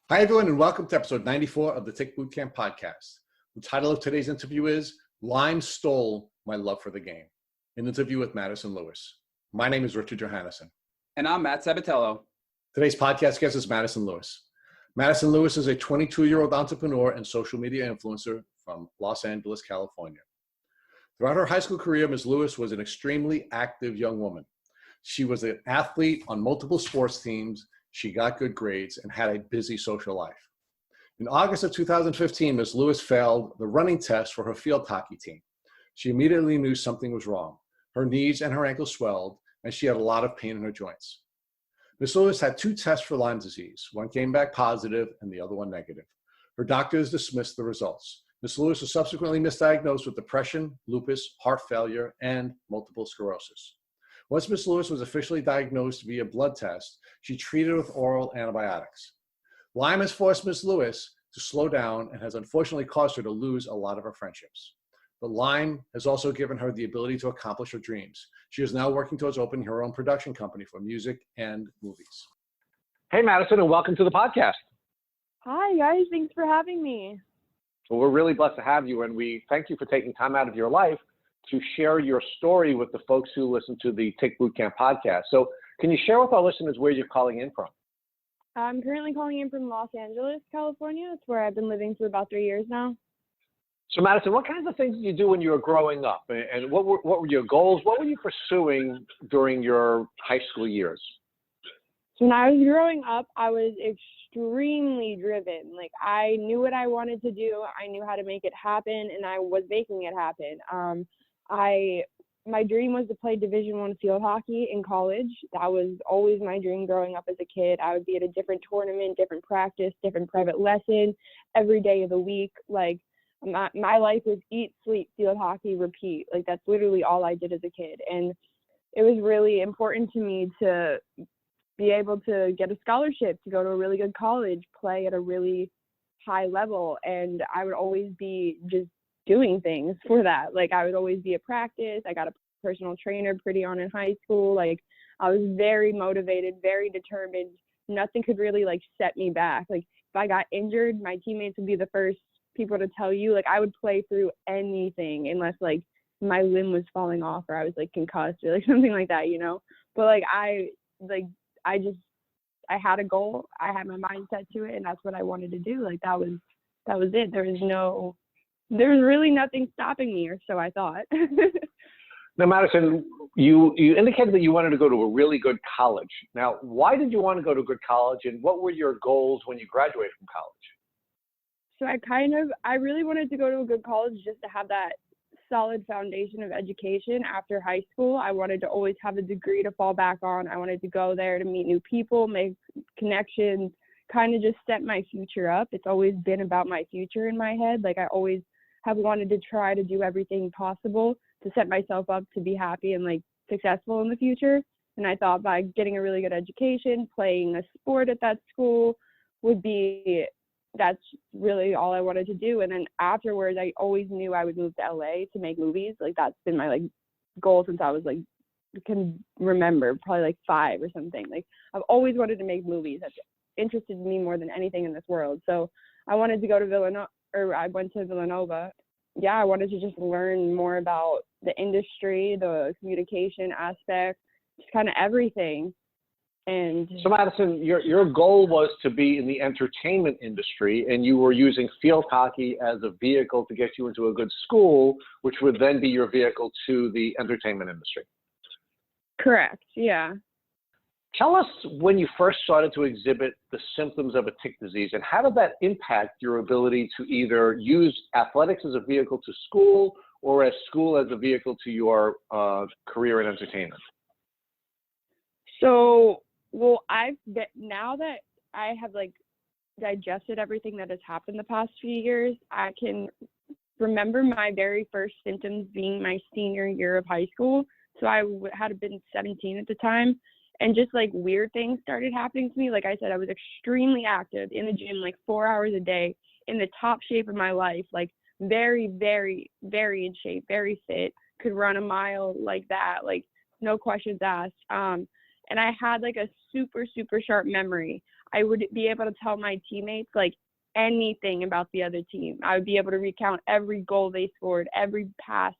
Hi, everyone, and welcome to episode 94 of the Tick Bootcamp podcast. The title of today's interview is Lyme Stole My Love for the Game, an interview with Madison Lewis. My name is Richard Johannesson. And I'm Matt Sabatello. Today's podcast guest is Madison Lewis. Madison Lewis is a 22-year-old entrepreneur and social media influencer from Los Angeles, California. Throughout her high school career, Ms. Lewis was an extremely active young woman. She was an athlete on multiple sports teams. She got good grades and had a busy social life. In August of 2015, Ms. Lewis failed the running test for her field hockey team. She immediately knew something was wrong. Her knees and her ankles swelled, and she had a lot of pain in her joints. Ms. Lewis had two tests for Lyme disease. One came back positive and the other one negative. Her doctors dismissed the results. Ms. Lewis was subsequently misdiagnosed with depression, lupus, heart failure, and multiple sclerosis. Once Ms. Lewis was officially diagnosed via blood test, she treated with oral antibiotics. Lyme has forced Ms. Lewis to slow down and has unfortunately caused her to lose a lot of her friendships. But Lyme has also given her the ability to accomplish her dreams. She is now working towards opening her own production company for music and movies. Hey, Madison, and welcome to the podcast. Hi, guys. Thanks for having me. Well, we're really blessed to have you, and we thank you for taking time out of your life to share your story with the folks who listen to the Tick Bootcamp podcast. So can you share with our listeners where you're calling in from? I'm currently calling in from Los Angeles, California. That's where I've been living for about 3 years now. So Madison, what kinds of things did you do when you were growing up? And what were your goals? What were you pursuing during your high school years? So when I was growing up, I was extremely driven. Like, I knew what I wanted to do. I knew how to make it happen, and I was making it happen. My dream was to play Division I field hockey in college. That was always my dream growing up as a kid. I would be at a different tournament, different practice, different private lesson every day of the week. Like, my life was eat, sleep, field hockey, repeat. Like, that's literally all I did as a kid. And it was really important to me to be able to get a scholarship, to go to a really good college, play at a really high level. And I would always be just doing things for that. Like, I would always be at practice. I got a personal trainer pretty on in high school. Like, I was very motivated, very determined. Nothing could really set me back. Like, if I got injured, my teammates would be the first people to tell you. Like, I would play through anything unless my limb was falling off or I was concussed or something like that, But I had a goal. I had my mind set to it, and that's what I wanted to do. That was it. There was really nothing stopping me, or so I thought. Now, Madison, you indicated that you wanted to go to a really good college. Now, why did you want to go to a good college, and what were your goals when you graduated from college? So I really wanted to go to a good college just to have that solid foundation of education after high school. I wanted to always have a degree to fall back on. I wanted to go there to meet new people, make connections, kind of just set my future up. It's always been about my future in my head. I always have wanted to try to do everything possible to set myself up to be happy and successful in the future. And I thought by getting a really good education, playing a sport at that school that's really all I wanted to do. And then afterwards, I always knew I would move to LA to make movies. That's been my goal since I was can remember, probably 5 or something. I've always wanted to make movies. That's interested me more than anything in this world. So I wanted to go to Villanova, or I went to Villanova. Yeah, I wanted to just learn more about the industry, the communication aspect, just kind of everything. And so, Madison, your goal was to be in the entertainment industry, and you were using field hockey as a vehicle to get you into a good school, which would then be your vehicle to the entertainment industry. Correct, yeah. Tell us when you first started to exhibit the symptoms of a tick disease, and how did that impact your ability to either use athletics as a vehicle to school or as school as a vehicle to your career in entertainment? So, now that I have digested everything that has happened the past few years, I can remember my very first symptoms being my senior year of high school. So I had been 17 at the time, and just weird things started happening to me. Like I said, I was extremely active in the gym, 4 hours a day, in the top shape of my life, very, very, very in shape, very fit, could run a mile like that, no questions asked. And I had a super, super sharp memory. I would be able to tell my teammates like anything about the other team. I would be able to recount every goal they scored, every pass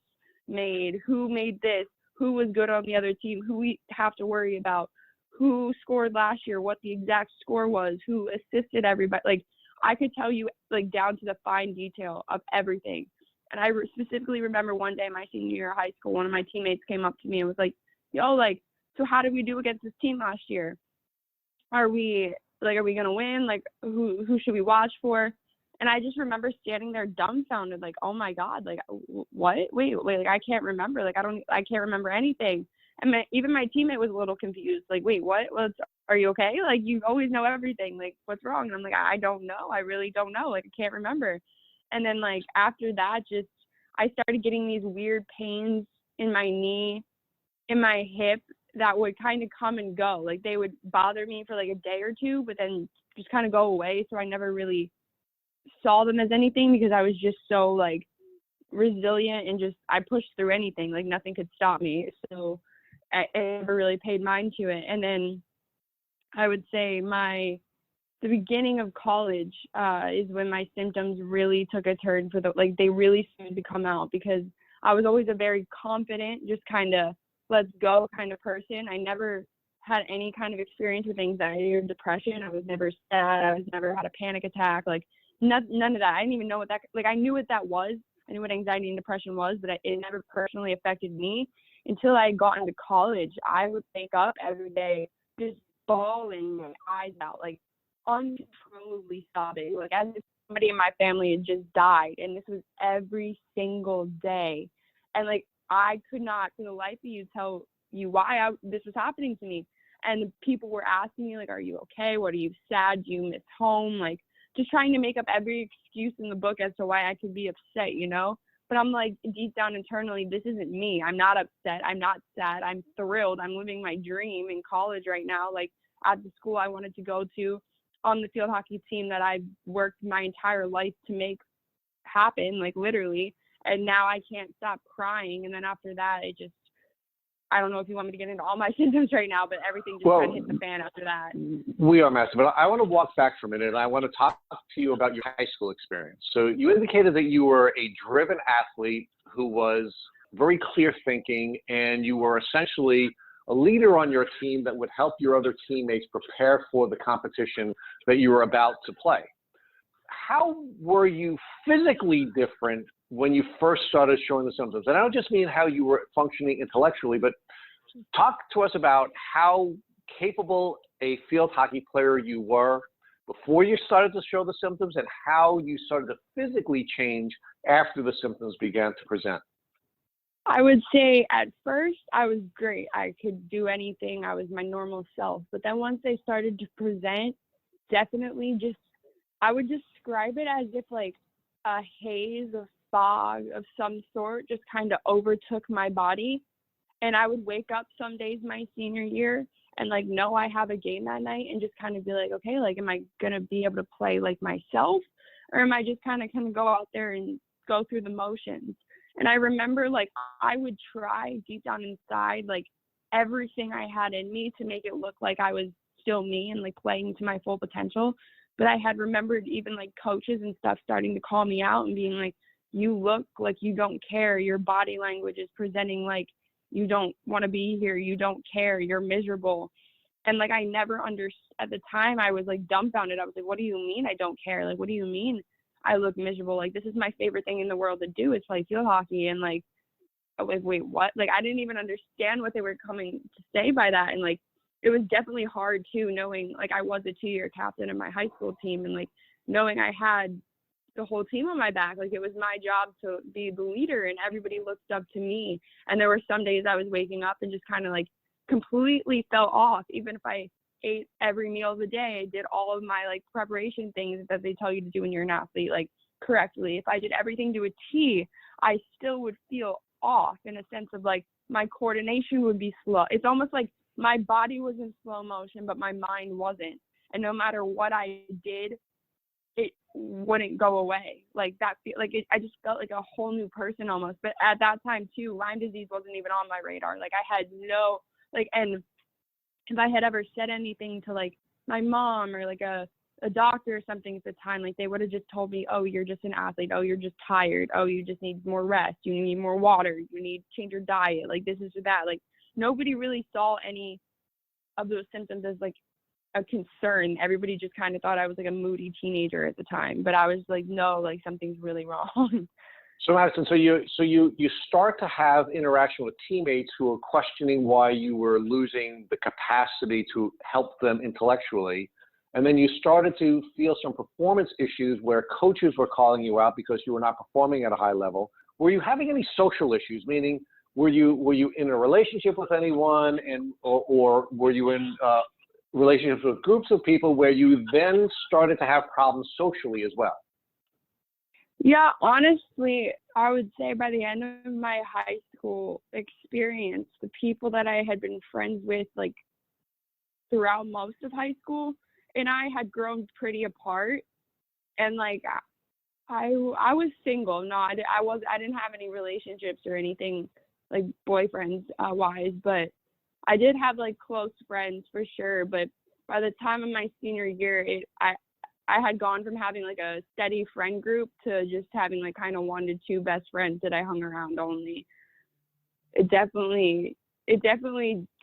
made, who made this, who was good on the other team, who we have to worry about, who scored last year, what the exact score was, who assisted everybody. Like, I could tell you like down to the fine detail of everything. And I specifically remember one day my senior year of high school, one of my teammates came up to me and was like, yo, like, so how did we do against this team last year? Are we going to win? Like, who should we watch for? And I just remember standing there dumbfounded, like, oh my God, like, what? Wait, like, I can't remember. Like, I can't remember anything. And even my teammate was a little confused. Like, wait, what? Are you okay? Like, you always know everything. Like, what's wrong? And I'm like, I don't know. I really don't know. Like, I can't remember. And then, like, after that, I started getting these weird pains in my knee, in my hip that would kind of come and go. Like, they would bother me for like a day or two, but then just kind of go away. So I never really saw them as anything because I was just so like resilient and I pushed through anything. Like, nothing could stop me. So I never really paid mind to it. And then I would say the beginning of college is when my symptoms really took a turn they really started to come out, because I was always a very confident, just kind of let's go kind of person. I never had any kind of experience with anxiety or depression. I was never sad. I was never had a panic attack. Like, none of that. I didn't even know what that, like, I knew what that was. I knew what anxiety and depression was, but it never personally affected me until I got into college. I would wake up every day just bawling my eyes out, like uncontrollably sobbing, like as if somebody in my family had just died. And this was every single day. And like, I could not for the life of you tell you why this was happening to me. And people were asking me, like, are you okay? What are you sad? Do you miss home? Like, just trying to make up every excuse in the book as to why I could be upset, you know? But I'm like, deep down internally, this isn't me. I'm not upset. I'm not sad. I'm thrilled. I'm living my dream in college right now, like at the school I wanted to go to, on the field hockey team that I've worked my entire life to make happen, like literally. And now I can't stop crying. And then after that, I don't know if you want me to get into all my symptoms right now, but everything just kind of hit the fan after that. We are, Madison, but I want to walk back for a minute, and I want to talk to you about your high school experience. So you indicated that you were a driven athlete who was very clear thinking, and you were essentially a leader on your team that would help your other teammates prepare for the competition that you were about to play. How were you physically different when you first started showing the symptoms? And I don't just mean how you were functioning intellectually, but talk to us about how capable a field hockey player you were before you started to show the symptoms, and how you started to physically change after the symptoms began to present. I would say at first I was great. I could do anything. I was my normal self. But then once they started to present, definitely I would describe it as if like a haze of fog of some sort just kind of overtook my body. And I would wake up some days my senior year and like know I have a game that night and just kind of be like, okay, like, am I going to be able to play like myself, or am I just kind of go out there and go through the motions? And I remember like I would try deep down inside like everything I had in me to make it look like I was still me and like playing to my full potential. But I had remembered even like coaches and stuff starting to call me out and being like, you look like you don't care. Your body language is presenting like you don't want to be here. You don't care. You're miserable. And like, I never understood at the time. I was like dumbfounded. I was like, what do you mean I don't care? Like, what do you mean I look miserable? Like, this is my favorite thing in the world to do is play field hockey. And like, I was like, wait, what? Like, I didn't even understand what they were coming to say by that. And like, it was definitely hard too, knowing like I was a 2-year captain of my high school team, and like knowing I had the whole team on my back. Like, it was my job to be the leader and everybody looked up to me. And there were some days I was waking up and just kind of like completely fell off. Even if I ate every meal of the day, I did all of my like preparation things that they tell you to do when you're an athlete, like correctly. If I did everything to a T, I still would feel off in a sense of like my coordination would be slow. It's almost like my body was in slow motion, but my mind wasn't. And no matter what I did, it wouldn't go away. Like that, I just felt like a whole new person almost. But at that time too, Lyme disease wasn't even on my radar. Like I had no, like, and if I had ever said anything to like my mom or like a doctor or something at the time, like they would have just told me, oh, you're just an athlete. Oh, you're just tired. Oh, you just need more rest. You need more water. You need to change your diet. Like this is that. Like nobody really saw any of those symptoms as like a concern. Everybody just kind of thought I was like a moody teenager at the time. But I was like, no, like something's really wrong. So Madison, so you start to have interaction with teammates who are questioning why you were losing the capacity to help them intellectually. And then you started to feel some performance issues where coaches were calling you out because you were not performing at a high level. Were you having any social issues? Meaning, were you in a relationship with anyone, or were you in relationships with groups of people where you then started to have problems socially as well? Yeah, honestly, I would say by the end of my high school experience, the people that I had been friends with like throughout most of high school and I had grown pretty apart. And like I was single. No, I didn't have any relationships or anything like boyfriends wise, but I did have like close friends for sure. But by the time of my senior year, I had gone from having like a steady friend group to just having like kind of 1 to 2 best friends that I hung around only. It definitely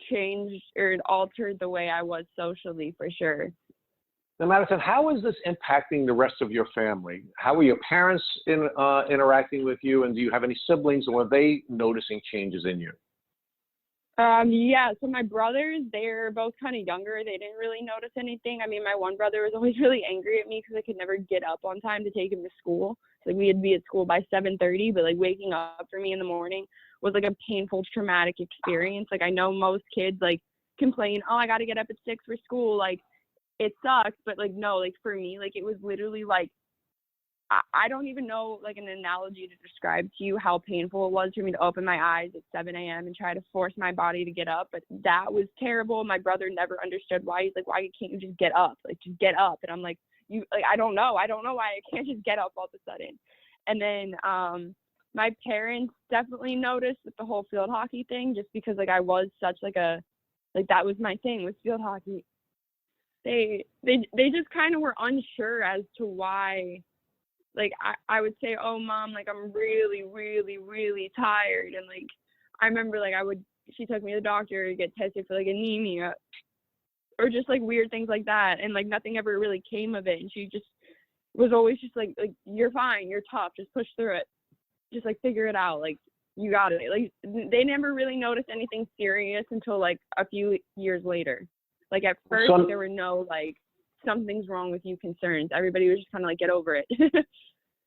changed or it altered the way I was socially for sure. Now, Madison, how is this impacting the rest of your family? How are your parents interacting with you, and do you have any siblings, or are they noticing changes in you? Yeah, so my brothers, they're both kind of younger. They didn't really notice anything. I mean, my one brother was always really angry at me because I could never get up on time to take him to school. So, like, we'd be at school by 7:30, but like waking up for me in the morning was like a painful, traumatic experience. Like I know most kids like complain, oh, I got to get up at 6 for school. Like it sucks, but like, no, like for me, like it was literally like, I don't even know like an analogy to describe to you how painful it was for me to open my eyes at 7 a.m. and try to force my body to get up. But that was terrible. My brother never understood why. He's like, why can't you just get up? Like, just get up. And I'm like, I don't know why I can't just get up all of a sudden. And then my parents definitely noticed with the whole field hockey thing, just because like I was such like that was my thing with field hockey. They just kind of were unsure as to why. Like, I would say, oh, Mom, like, I'm really, really, really tired. And, like, I remember, like, she took me to the doctor to get tested for, like, anemia or just, like, weird things like that. And, like, nothing ever really came of it. And she just was always just, like, you're fine. You're tough. Just push through it. Just, like, figure it out. Like, you got it. Like, they never really noticed anything serious until, like, a few years later. Like, at first, there were no, like, something's wrong with you concerns. Everybody was just kind of like, get over it.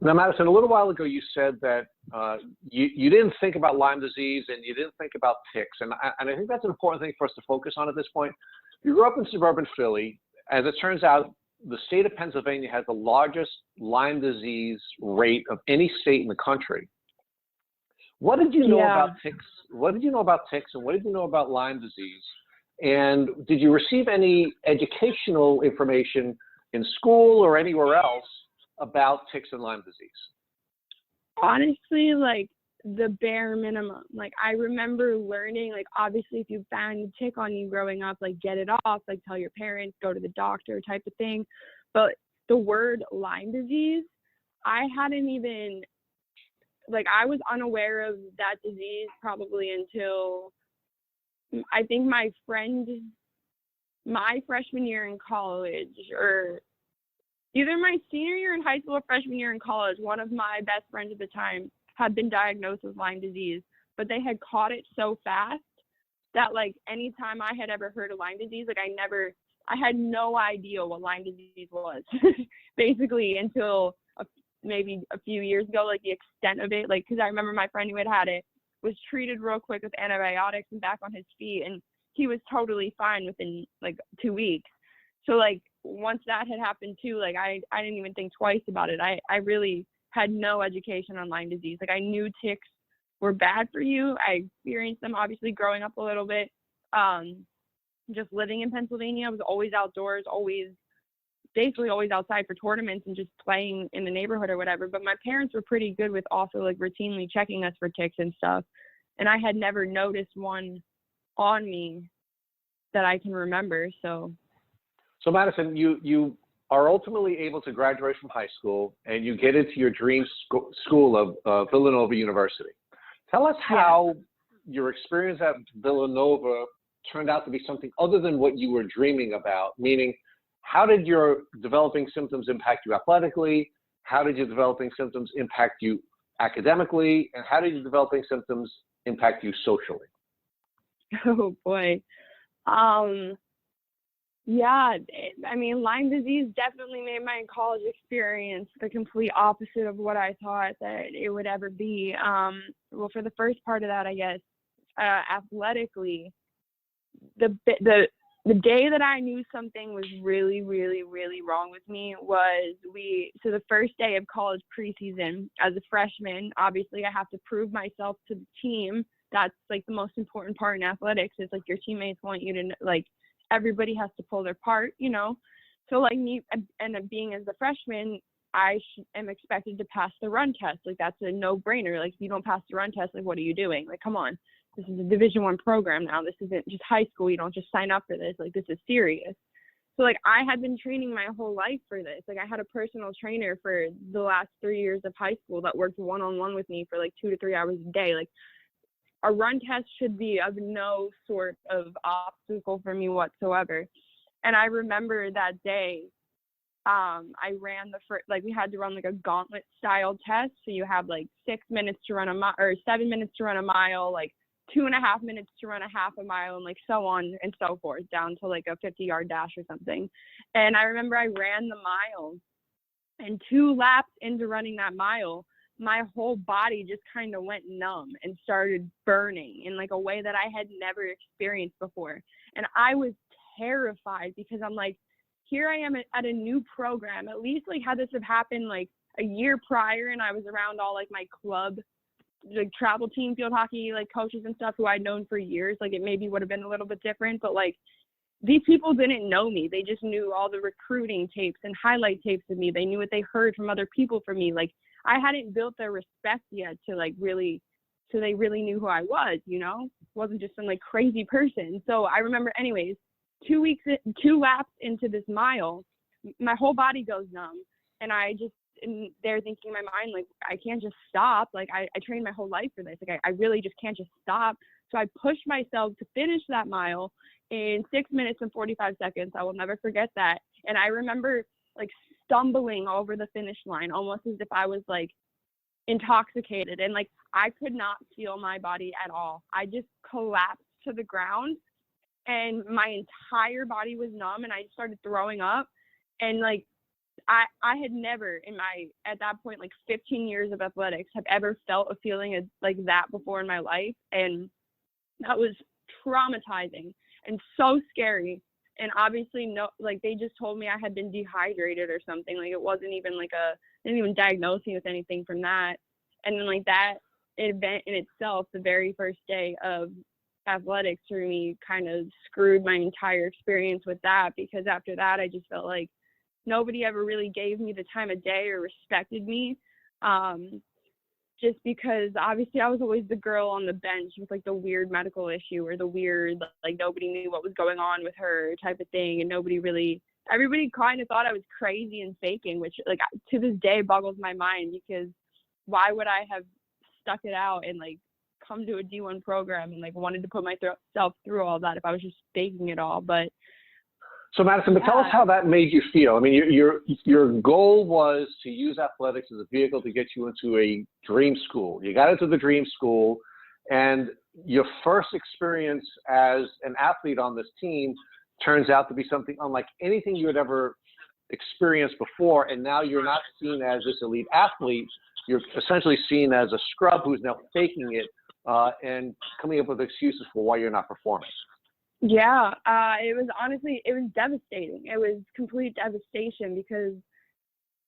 Now, Madison, a little while ago, you said that you didn't think about Lyme disease and you didn't think about ticks. And I think that's an important thing for us to focus on at this point. You grew up in suburban Philly. As it turns out, the state of Pennsylvania has the largest Lyme disease rate of any state in the country. What did you know about ticks? What did you know about ticks, and what did you know about Lyme disease? And did you receive any educational information in school or anywhere else about ticks and Lyme disease? Honestly, like the bare minimum. Like I remember learning, like obviously if you found a tick on you growing up, like get it off, like tell your parents, go to the doctor type of thing. But the word Lyme disease, I hadn't even, like I was unaware of that disease probably until I think my freshman year in college, or either my senior year in high school or freshman year in college. One of my best friends at the time had been diagnosed with Lyme disease, but they had caught it so fast that like anytime I had ever heard of Lyme disease, like I had no idea what Lyme disease was basically until maybe a few years ago, like the extent of it. Like, cause I remember my friend who had it was treated real quick with antibiotics and back on his feet, and he was totally fine within like 2 weeks. So like once that had happened too, like I didn't even think twice about it. I really had no education on Lyme disease. Like I knew ticks were bad for you. I experienced them obviously growing up a little bit. Just living in Pennsylvania, I was always outdoors, basically always outside for tournaments and just playing in the neighborhood or whatever. But my parents were pretty good with also like routinely checking us for ticks and stuff. And I had never noticed one on me that I can remember. So So Madison, you are ultimately able to graduate from high school and you get into your dream school of Villanova University. Tell us how your experience at Villanova turned out to be something other than what you were dreaming about, meaning how did your developing symptoms impact you athletically? How did your developing symptoms impact you academically? And how did your developing symptoms impact you socially? Oh boy. I mean, Lyme disease definitely made my college experience the complete opposite of what I thought that it would ever be. Well, for the first part of that, I guess, athletically, the day that I knew something was really, really, really wrong with me was so the first day of college preseason as a freshman, obviously I have to prove myself to the team. That's like the most important part in athletics is like your teammates want you to like, everybody has to pull their part, you know? So like me and being as a freshman, I am expected to pass the run test. Like that's a no brainer. Like if you don't pass the run test, like what are you doing? Like, come on, this is a Division I program now. This isn't just high school. You don't just sign up for this. Like this is serious. So like I had been training my whole life for this. Like I had a personal trainer for the last 3 years of high school that worked one-on-one with me for like 2 to 3 hours a day. Like a run test should be of no sort of obstacle for me whatsoever. And I remember that day, I ran we had to run like a gauntlet style test. So you have like 6 minutes to run a mile or 7 minutes to run a mile, like 2.5 minutes to run a half a mile and like so on and so forth down to like a 50-yard dash or something. And I remember I ran the mile and 2 laps into running that mile, my whole body just kind of went numb and started burning in like a way that I had never experienced before. And I was terrified because I'm like, here I am at a new program. At least like had this have happened like a year prior and I was around all like my club, like travel team, field hockey, like coaches and stuff who I'd known for years, like it maybe would have been a little bit different, but like these people didn't know me. They just knew all the recruiting tapes and highlight tapes of me. They knew what they heard from other people from me. Like I hadn't built their respect yet to like really, so they really knew who I was, you know, wasn't just some like crazy person. So I remember anyways, 2 laps into this mile, my whole body goes numb. And and they're thinking in my mind, like, I can't just stop. Like I trained my whole life for this. Like I really just can't just stop. So I pushed myself to finish that mile in 6 minutes and 45 seconds. I will never forget that. And I remember like stumbling over the finish line almost as if I was like intoxicated and like I could not feel my body at all. I just collapsed to the ground and my entire body was numb and I started throwing up. And like I had never at that point, like 15 years of athletics, have ever felt a feeling like that before in my life. And that was traumatizing and so scary. And obviously, no, like they just told me I had been dehydrated or something. Like it wasn't even like they didn't even diagnose me with anything from that. And then like that event in itself, the very first day of athletics for me kind of screwed my entire experience with that, because after that, I just felt like nobody ever really gave me the time of day or respected me. Just because obviously I was always the girl on the bench with like the weird medical issue or the weird, like nobody knew what was going on with her type of thing. And everybody kind of thought I was crazy and faking, which like to this day boggles my mind, because why would I have stuck it out and like come to a D1 program and like wanted to put myself through all that if I was just faking it all? But so Madison, but tell us how that made you feel. I mean, your goal was to use athletics as a vehicle to get you into a dream school. You got into the dream school, and your first experience as an athlete on this team turns out to be something unlike anything you had ever experienced before. And now you're not seen as this elite athlete. You're essentially seen as a scrub who's now faking it and coming up with excuses for why you're not performing. Yeah, it was devastating. It was complete devastation, because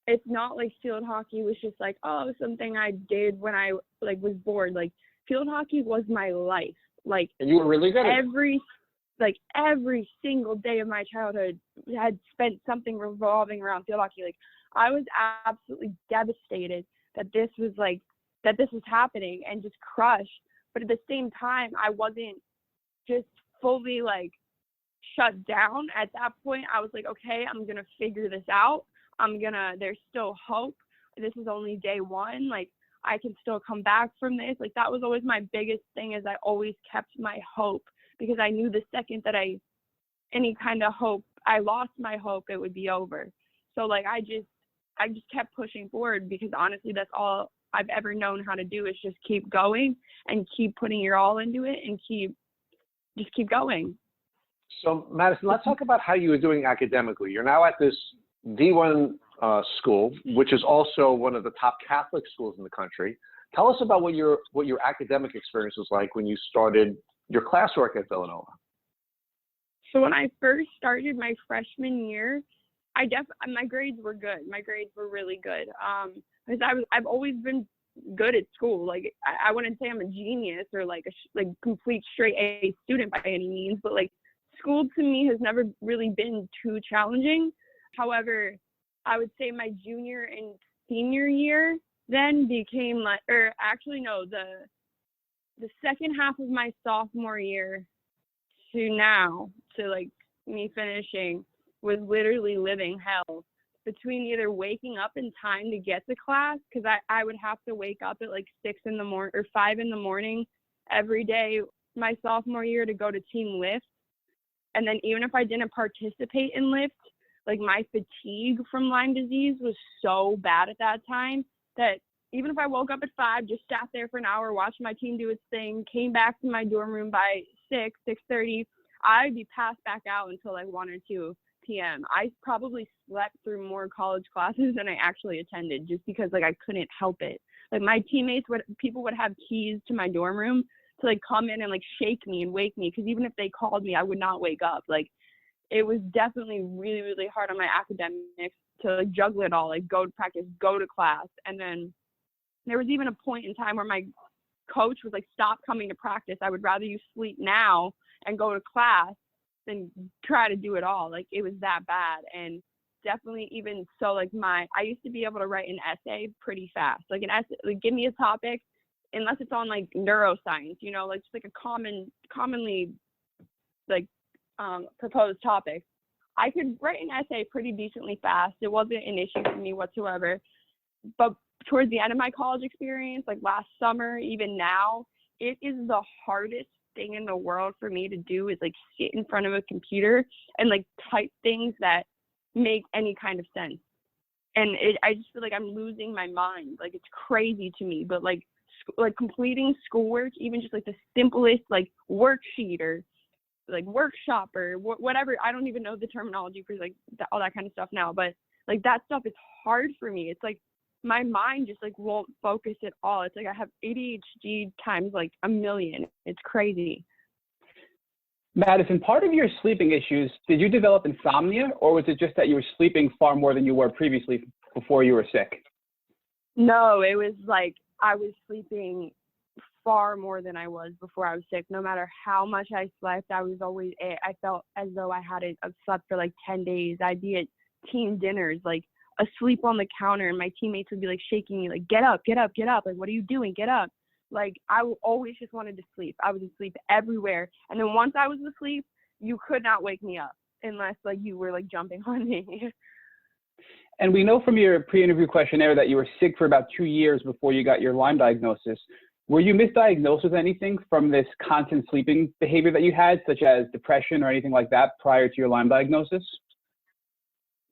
it's not like field hockey was just like, oh, something I did when I like was bored. Like field hockey was my life. Like, and you were really good at it. Every single day of my childhood had spent something revolving around field hockey. Like I was absolutely devastated that this was happening and just crushed. But at the same time, I wasn't just fully like shut down. At that point, I was like, okay, I'm going to figure this out. There's still hope. This is only day one. Like, I can still come back from this. Like, that was always my biggest thing, is I always kept my hope, because I knew the second that any kind of hope, I lost my hope, it would be over. So like, I just kept pushing forward, because honestly, that's all I've ever known how to do, is just keep going and keep putting your all into it and just keep going. So Madison, let's talk about how you were doing academically. You're now at this D1 school, which is also one of the top Catholic schools in the country. Tell us about what your academic experience was like when you started your classwork at Villanova. So when I first started my freshman year, my grades were good. My grades were really good. Because I've always been good at school. Like, I wouldn't say I'm a genius or like a complete straight A student by any means, but like, school to me has never really been too challenging. However, I would say my junior and senior year then became like, or actually no, the second half of my sophomore year to now, to like me finishing, was literally living hell, between either waking up in time to get to class, because I would have to wake up at like 6 in the morning or 5 in the morning every day my sophomore year to go to team lift. And then even if I didn't participate in lift, like, my fatigue from Lyme disease was so bad at that time that even if I woke up at 5, just sat there for an hour, watched my team do its thing, came back to my dorm room by 6:30, I'd be passed back out until like 1 or 2 p.m. I probably slept through more college classes than I actually attended, just because like I couldn't help it. Like, my teammates people would have keys to my dorm room to like come in and like shake me and wake me, because even if they called me, I would not wake up. Like, it was definitely really, really hard on my academics to like juggle it all, like go to practice, go to class. And then there was even a point in time where my coach was like, stop coming to practice. I would rather you sleep now and go to class than try to do it all. Like, it was that bad. And definitely, even so, like, I used to be able to write an essay pretty fast. Like, an essay, like, give me a topic, unless it's on like neuroscience, like just like a commonly like proposed topic, I could write an essay pretty decently fast. It wasn't an issue for me whatsoever. But towards the end of my college experience, like last summer, even now, it is the hardest thing in the world for me to do, is like sit in front of a computer and like type things that make any kind of sense. And I just feel like I'm losing my mind. Like, it's crazy to me. But like completing schoolwork, even just like the simplest like worksheet or like workshop or whatever, I don't even know the terminology for like all that kind of stuff now, but like that stuff is hard for me. It's like my mind just like won't focus at all. It's like I have ADHD times like a million. It's crazy. Madison, part of your sleeping issues, did you develop insomnia, or was it just that you were sleeping far more than you were previously before you were sick? No, it was like I was sleeping far more than I was before I was sick. No matter how much I slept, I felt as though I hadn't slept for like 10 days. I'd be at team dinners, like asleep on the counter, and my teammates would be like shaking me, like, get up, get up, get up. Like, what are you doing? Get up. Like, I always just wanted to sleep. I was asleep everywhere. And then once I was asleep, you could not wake me up unless like you were like jumping on me. And we know from your pre-interview questionnaire that you were sick for about 2 years before you got your Lyme diagnosis. Were you misdiagnosed with anything from this constant sleeping behavior that you had, such as depression or anything like that prior to your Lyme diagnosis?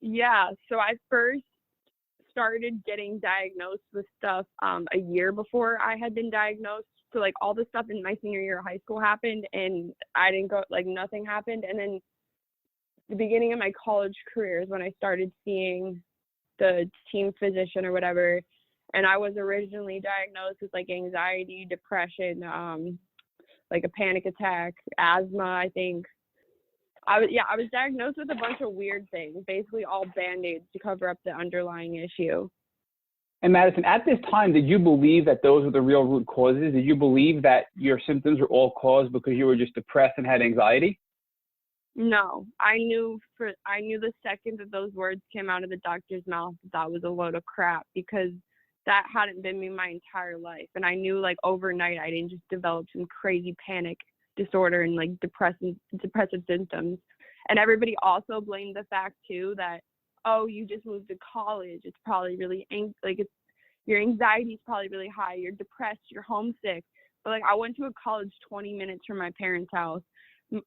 Yeah, so I first started getting diagnosed with stuff a year before I had been diagnosed. So like all the stuff in my senior year of high school happened, and I didn't go, like nothing happened. And then the beginning of my college career is when I started seeing the team physician or whatever. And I was originally diagnosed with like anxiety, depression, like a panic attack, asthma, I think. I was diagnosed with a bunch of weird things, basically all Band-Aids to cover up the underlying issue. And Madison, at this time, did you believe that those were the real root causes? Did you believe that your symptoms were all caused because you were just depressed and had anxiety? No, I knew the second that those words came out of the doctor's mouth that was a load of crap, because that hadn't been me my entire life. And I knew like overnight I didn't just develop some crazy panic disorder and like depressive symptoms. And everybody also blamed the fact too that, oh, you just moved to college. It's probably really your anxiety is probably really high. You're depressed. You're homesick. But like I went to a college 20 minutes from my parents' house.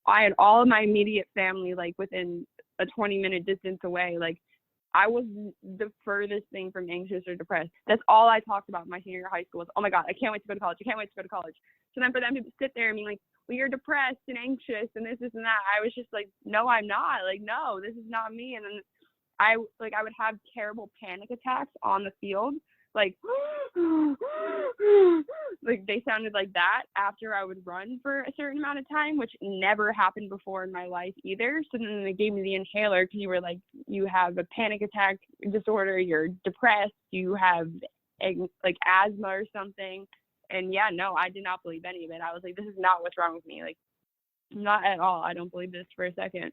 I had all of my immediate family like within a 20-minute distance away. Like I was the furthest thing from anxious or depressed. That's all I talked about my senior year of high school was, oh my God, I can't wait to go to college. I can't wait to go to college. So then for them to sit there and be like, well, you're depressed and anxious and this and that, I was just like, no, I'm not. Like, no, this is not me. And then I would have terrible panic attacks on the field. Like, like they sounded like that after I would run for a certain amount of time, which never happened before in my life either. So then they gave me the inhaler because you were like, you have a panic attack disorder, you're depressed, you have like asthma or something. And yeah, no, I did not believe any of it. I was like, this is not what's wrong with me. Like, not at all. I don't believe this for a second.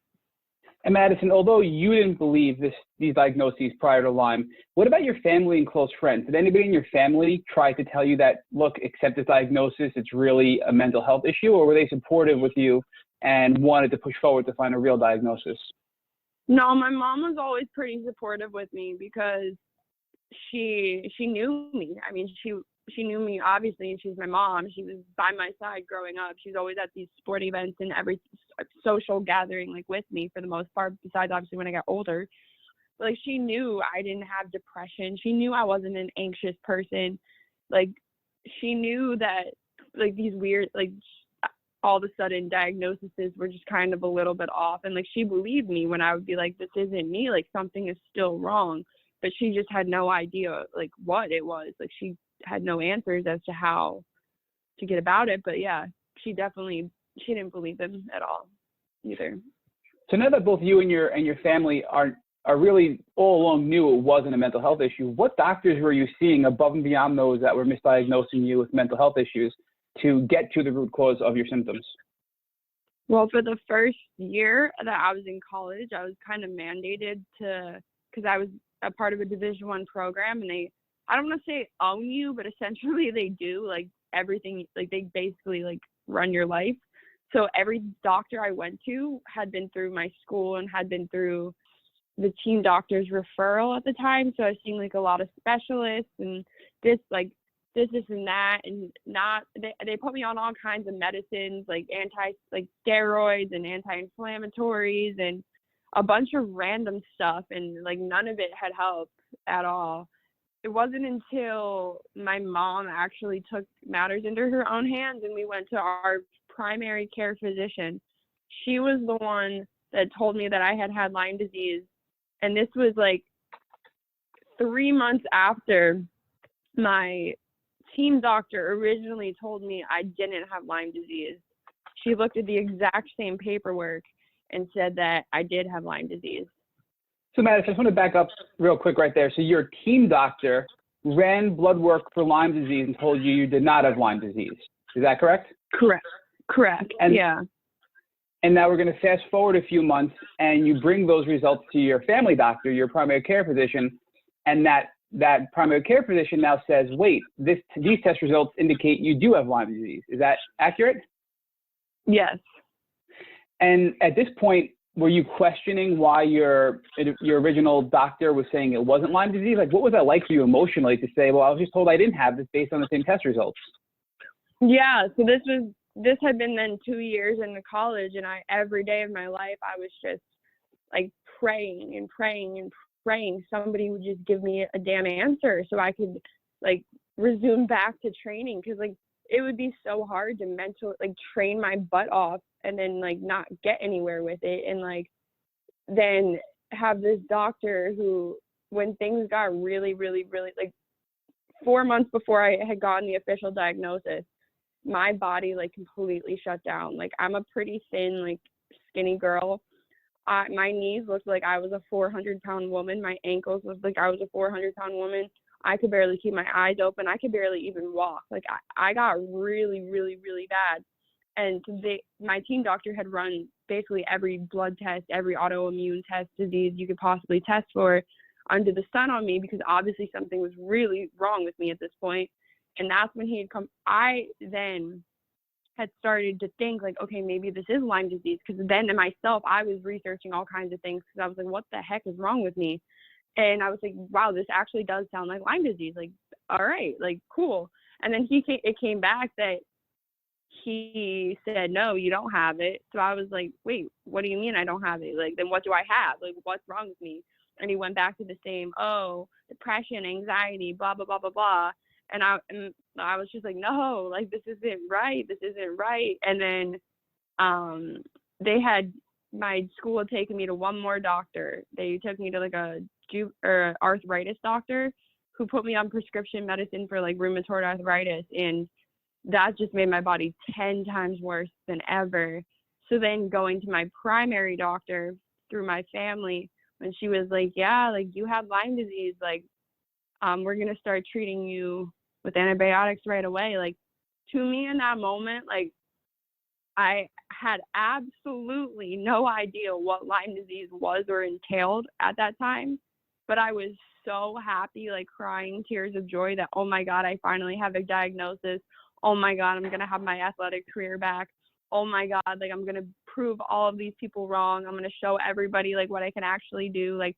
And Madison, although you didn't believe these diagnoses prior to Lyme, what about your family and close friends? Did anybody in your family try to tell you that, look, accept this diagnosis, it's really a mental health issue, or were they supportive with you and wanted to push forward to find a real diagnosis? No, my mom was always pretty supportive with me because she knew me. I mean, she knew me, obviously, and she's my mom. She was by my side growing up. She's always at these sport events and every social gathering, like, with me for the most part, besides obviously when I got older. But, like, she knew I didn't have depression. She knew I wasn't an anxious person. Like, she knew that, like, these weird, like, all of a sudden diagnoses were just kind of a little bit off. And, like, she believed me when I would be like, this isn't me. Like, something is still wrong. But she just had no idea, like, what it was. Like, she had no answers as to how to get about it. But yeah, she didn't believe him at all either. So now that both you and your family are really all along knew it wasn't a mental health issue, what doctors were you seeing above and beyond those that were misdiagnosing you with mental health issues to get to the root cause of your symptoms? Well, for the first year that I was in college, I was kind of mandated to, because I was a part of a Division I program, and I don't want to say own you, but essentially they do, like, everything, like, they basically, like, run your life. So every doctor I went to had been through my school and had been through the team doctor's referral at the time. So I was seeing, like, a lot of specialists and this and that, and they put me on all kinds of medicines, like steroids and anti-inflammatories and a bunch of random stuff, and, like, none of it had helped at all. It wasn't until my mom actually took matters into her own hands and we went to our primary care physician. She was the one that told me that I had Lyme disease. And this was like 3 months after my team doctor originally told me I didn't have Lyme disease. She looked at the exact same paperwork and said that I did have Lyme disease. So Madison, I just want to back up real quick right there. So your team doctor ran blood work for Lyme disease and told you did not have Lyme disease. Is that correct? Correct. And, yeah. And now we're going to fast forward a few months and you bring those results to your family doctor, your primary care physician, and that primary care physician now says, wait, these test results indicate you do have Lyme disease. Is that accurate? Yes. And at this point, were you questioning why your original doctor was saying it wasn't Lyme disease? Like, what was that like for you emotionally to say, well, I was just told I didn't have this based on the same test results? Yeah, so this had been then 2 years into college, and every day of my life, I was just, like, praying and praying and praying somebody would just give me a damn answer so I could, like, resume back to training, because, like, it would be so hard to mentally, like, train my butt off and then, like, not get anywhere with it, and, like, then have this doctor who, when things got really, really, really, like, 4 months before I had gotten the official diagnosis, my body, like, completely shut down. Like, I'm a pretty thin, like, skinny girl. My knees looked like I was a 400-pound woman. My ankles looked like I was a 400-pound woman. I could barely keep my eyes open. I could barely even walk. Like, I got really, really, really bad. And my team doctor had run basically every blood test, every autoimmune test disease you could possibly test for under the sun on me, because obviously something was really wrong with me at this point. And that's when he had come. I then had started to think like, okay, maybe this is Lyme disease. Because then in myself, I was researching all kinds of things because I was like, what the heck is wrong with me? And I was like, wow, this actually does sound like Lyme disease. Like, all right, like, cool. And then it came back that he said, no, you don't have it. So I was like, wait, what do you mean I don't have it? Like, then what do I have? Like, what's wrong with me? And he went back to the same, depression, anxiety, blah, blah, blah, blah, blah. And I was just like, no, like, this isn't right. This isn't right. And then my school had taken me to one more doctor. They took me to like a arthritis doctor who put me on prescription medicine for like rheumatoid arthritis. And that just made my body 10 times worse than ever. So then going to my primary doctor through my family, when she was like, yeah, like you have Lyme disease, like, we're going to start treating you with antibiotics right away. Like, to me in that moment, like, I had absolutely no idea what Lyme disease was or entailed at that time, but I was so happy, like crying tears of joy that, oh my God, I finally have a diagnosis. Oh my God, I'm going to have my athletic career back. Oh my God, like I'm going to prove all of these people wrong. I'm going to show everybody like what I can actually do. Like,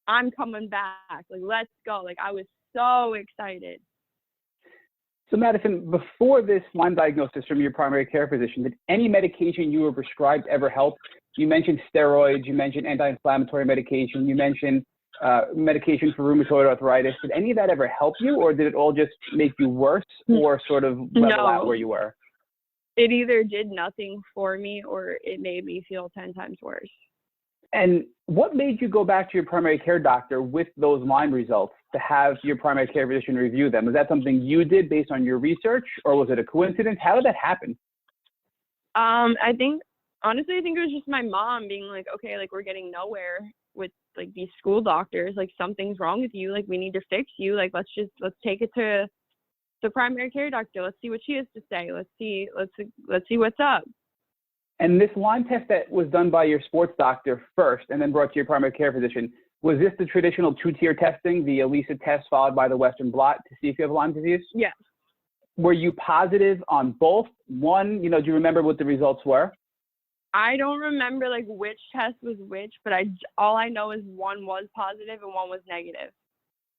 I'm coming back. Like, let's go. Like, I was so excited. So Madison, before this Lyme diagnosis from your primary care physician, did any medication you were prescribed ever help? You mentioned steroids, you mentioned anti-inflammatory medication, you mentioned medication for rheumatoid arthritis. Did any of that ever help you, or did it all just make you worse or sort of level out where you were? It either did nothing for me or it made me feel 10 times worse. And what made you go back to your primary care doctor with those Lyme results to have your primary care physician review them? Was that something you did based on your research, or was it a coincidence? How did that happen? Honestly, I think it was just my mom being like, okay, like we're getting nowhere with like these school doctors, like something's wrong with you, like we need to fix you, like let's take it to the primary care doctor, let's see what she has to say, let's see what's up. And this Lyme test that was done by your sports doctor first and then brought to your primary care physician, was this the traditional two-tier testing, the ELISA test followed by the Western blot to see if you have Lyme disease? Yes. Were you positive on both? One, do you remember what the results were? I don't remember like which test was which, but all I know is one was positive and one was negative.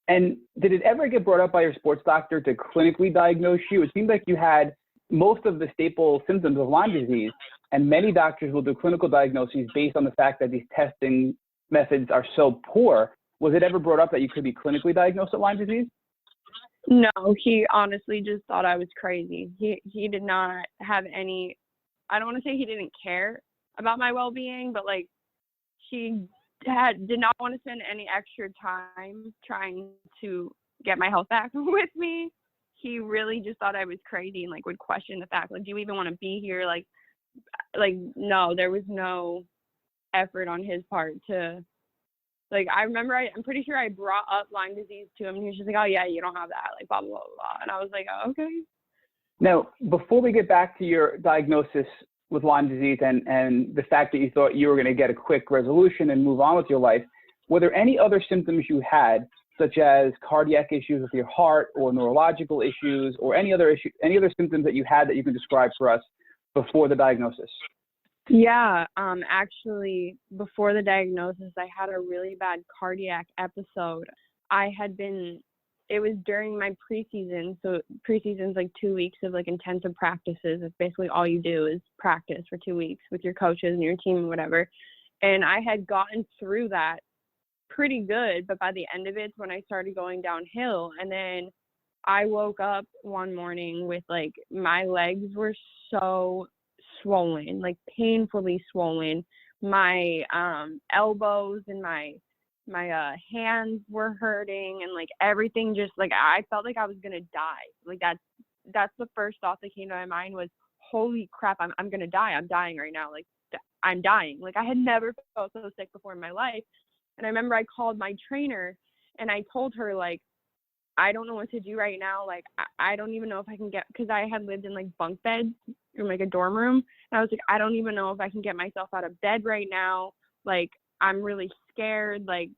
And did it ever get brought up by your sports doctor to clinically diagnose you? It seemed like you had most of the staple symptoms of Lyme disease, and many doctors will do clinical diagnoses based on the fact that these testing methods are so poor. Was it ever brought up that you could be clinically diagnosed with Lyme disease? No, he honestly just thought I was crazy. He did not have any, I don't want to say he didn't care about my well-being, but like he did not want to spend any extra time trying to get my health back with me. He really just thought I was crazy and like would question the fact, like, do you even want to be here? Like no, there was no effort on his part to, like, I remember I'm pretty sure I brought up Lyme disease to him and he was just like, oh yeah, you don't have that, like blah, blah, blah, blah. And I was like, oh, okay. Now, before we get back to your diagnosis with Lyme disease and the fact that you thought you were going to get a quick resolution and move on with your life, were there any other symptoms you had, such as cardiac issues with your heart or neurological issues or any other symptoms that you had that you can describe for us before the diagnosis? Yeah, actually, before the diagnosis, I had a really bad cardiac episode. It was during my preseason. So preseason's like 2 weeks of like intensive practices. It's basically all you do is practice for 2 weeks with your coaches and your team and whatever. And I had gotten through that pretty good, but by the end of it, when I started going downhill, and then I woke up one morning with like my legs were so swollen, like painfully swollen. My elbows and my hands were hurting, and like everything just like I felt like I was gonna die. Like that's the first thought that came to my mind was, holy crap, I'm gonna die. I'm dying right now. Like I'm dying. Like I had never felt so sick before in my life. And I remember I called my trainer and I told her, like, I don't know what to do right now. Like, I don't even know if I can because I had lived in like bunk beds in like a dorm room. And I was like, I don't even know if I can get myself out of bed right now. Like, I'm really scared. Like,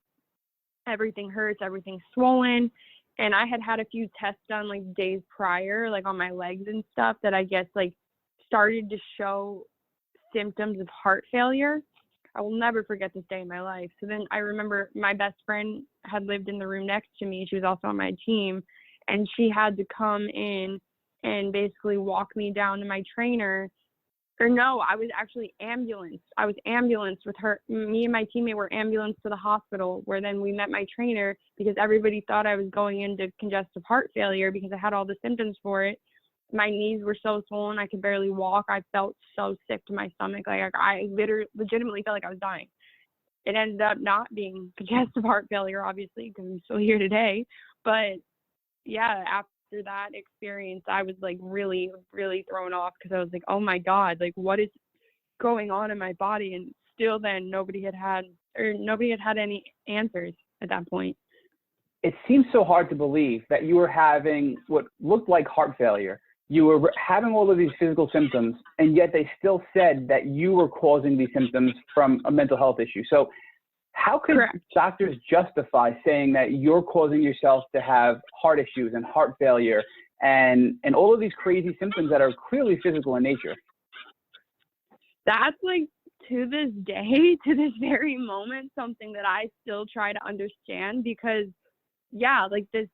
everything hurts, everything's swollen. And I had a few tests done like days prior, like on my legs and stuff, that I guess like started to show symptoms of heart failure. I will never forget this day in my life. So then I remember my best friend had lived in the room next to me. She was also on my team, and she had to come in and basically walk me down to my trainer. Or no, I was actually ambulanced. I was ambulanced with her. Me and my teammate were ambulanced to the hospital, where then we met my trainer because everybody thought I was going into congestive heart failure because I had all the symptoms for it. My knees were so swollen, I could barely walk. I felt so sick to my stomach. Like I legitimately felt like I was dying. It ended up not being congestive heart failure, obviously, because I'm still here today. But yeah, after that experience, I was like really, really thrown off because I was like, oh my God, like what is going on in my body? And still then nobody had had any answers at that point. It seems so hard to believe that you were having what looked like heart failure. You were having all of these physical symptoms, and yet they still said that you were causing these symptoms from a mental health issue. So how could doctors justify saying that you're causing yourself to have heart issues and heart failure and all of these crazy symptoms that are clearly physical in nature? That's like, to this day, to this very moment, something that I still try to understand because, yeah, like this,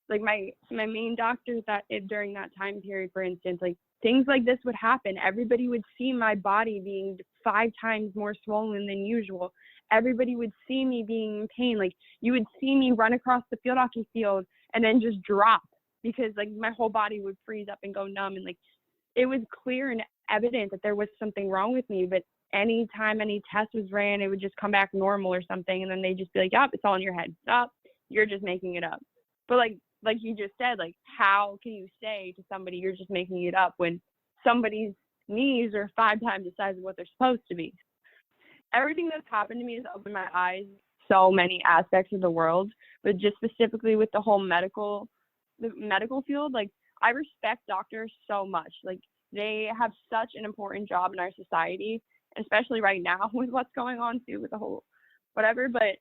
like my main doctors during that time period, for instance, like things like this would happen. Everybody would see my body being 5 times more swollen than usual. Everybody would see me being in pain. Like you would see me run across the field hockey field and then just drop because like my whole body would freeze up and go numb. And like it was clear and evident that there was something wrong with me. But anytime any test was ran, it would just come back normal or something. And then they'd just be like, yep, it's all in your head. Stop. You're just making it up. But like you just said, like how can you say to somebody you're just making it up when somebody's knees are 5 times the size of what they're supposed to be? Everything that's happened to me has opened my eyes so many aspects of the world, but just specifically with the whole medical field, like I respect doctors so much. Like they have such an important job in our society, especially right now with what's going on too with the whole whatever. But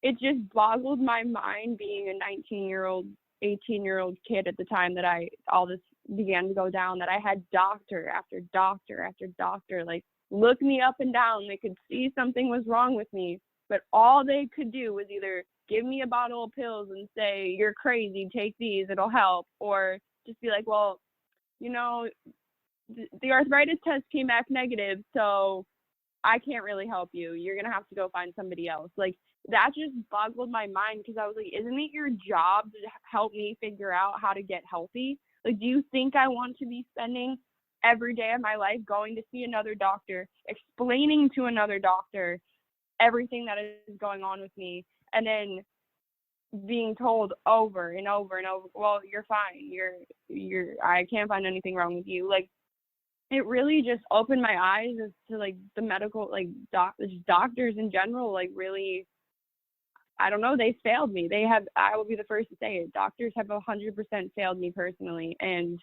it just boggled my mind being a 19-year-old, 18-year-old kid at the time that all this began to go down, that I had doctor after doctor after doctor, like look me up and down. They could see something was wrong with me, but all they could do was either give me a bottle of pills and say, you're crazy, take these, it'll help, or just be like, well, you know, the arthritis test came back negative, so I can't really help you. You're going to have to go find somebody else. Like, that just boggled my mind because I was like, isn't it your job to help me figure out how to get healthy? Like, do you think I want to be spending every day of my life going to see another doctor, explaining to another doctor everything that is going on with me, and then being told over and over and over, well, you're fine. I can't find anything wrong with you. Like, it really just opened my eyes as to like the medical, like doctors in general, like really, I don't know, they failed me. I will be the first to say it. Doctors have 100% failed me personally. And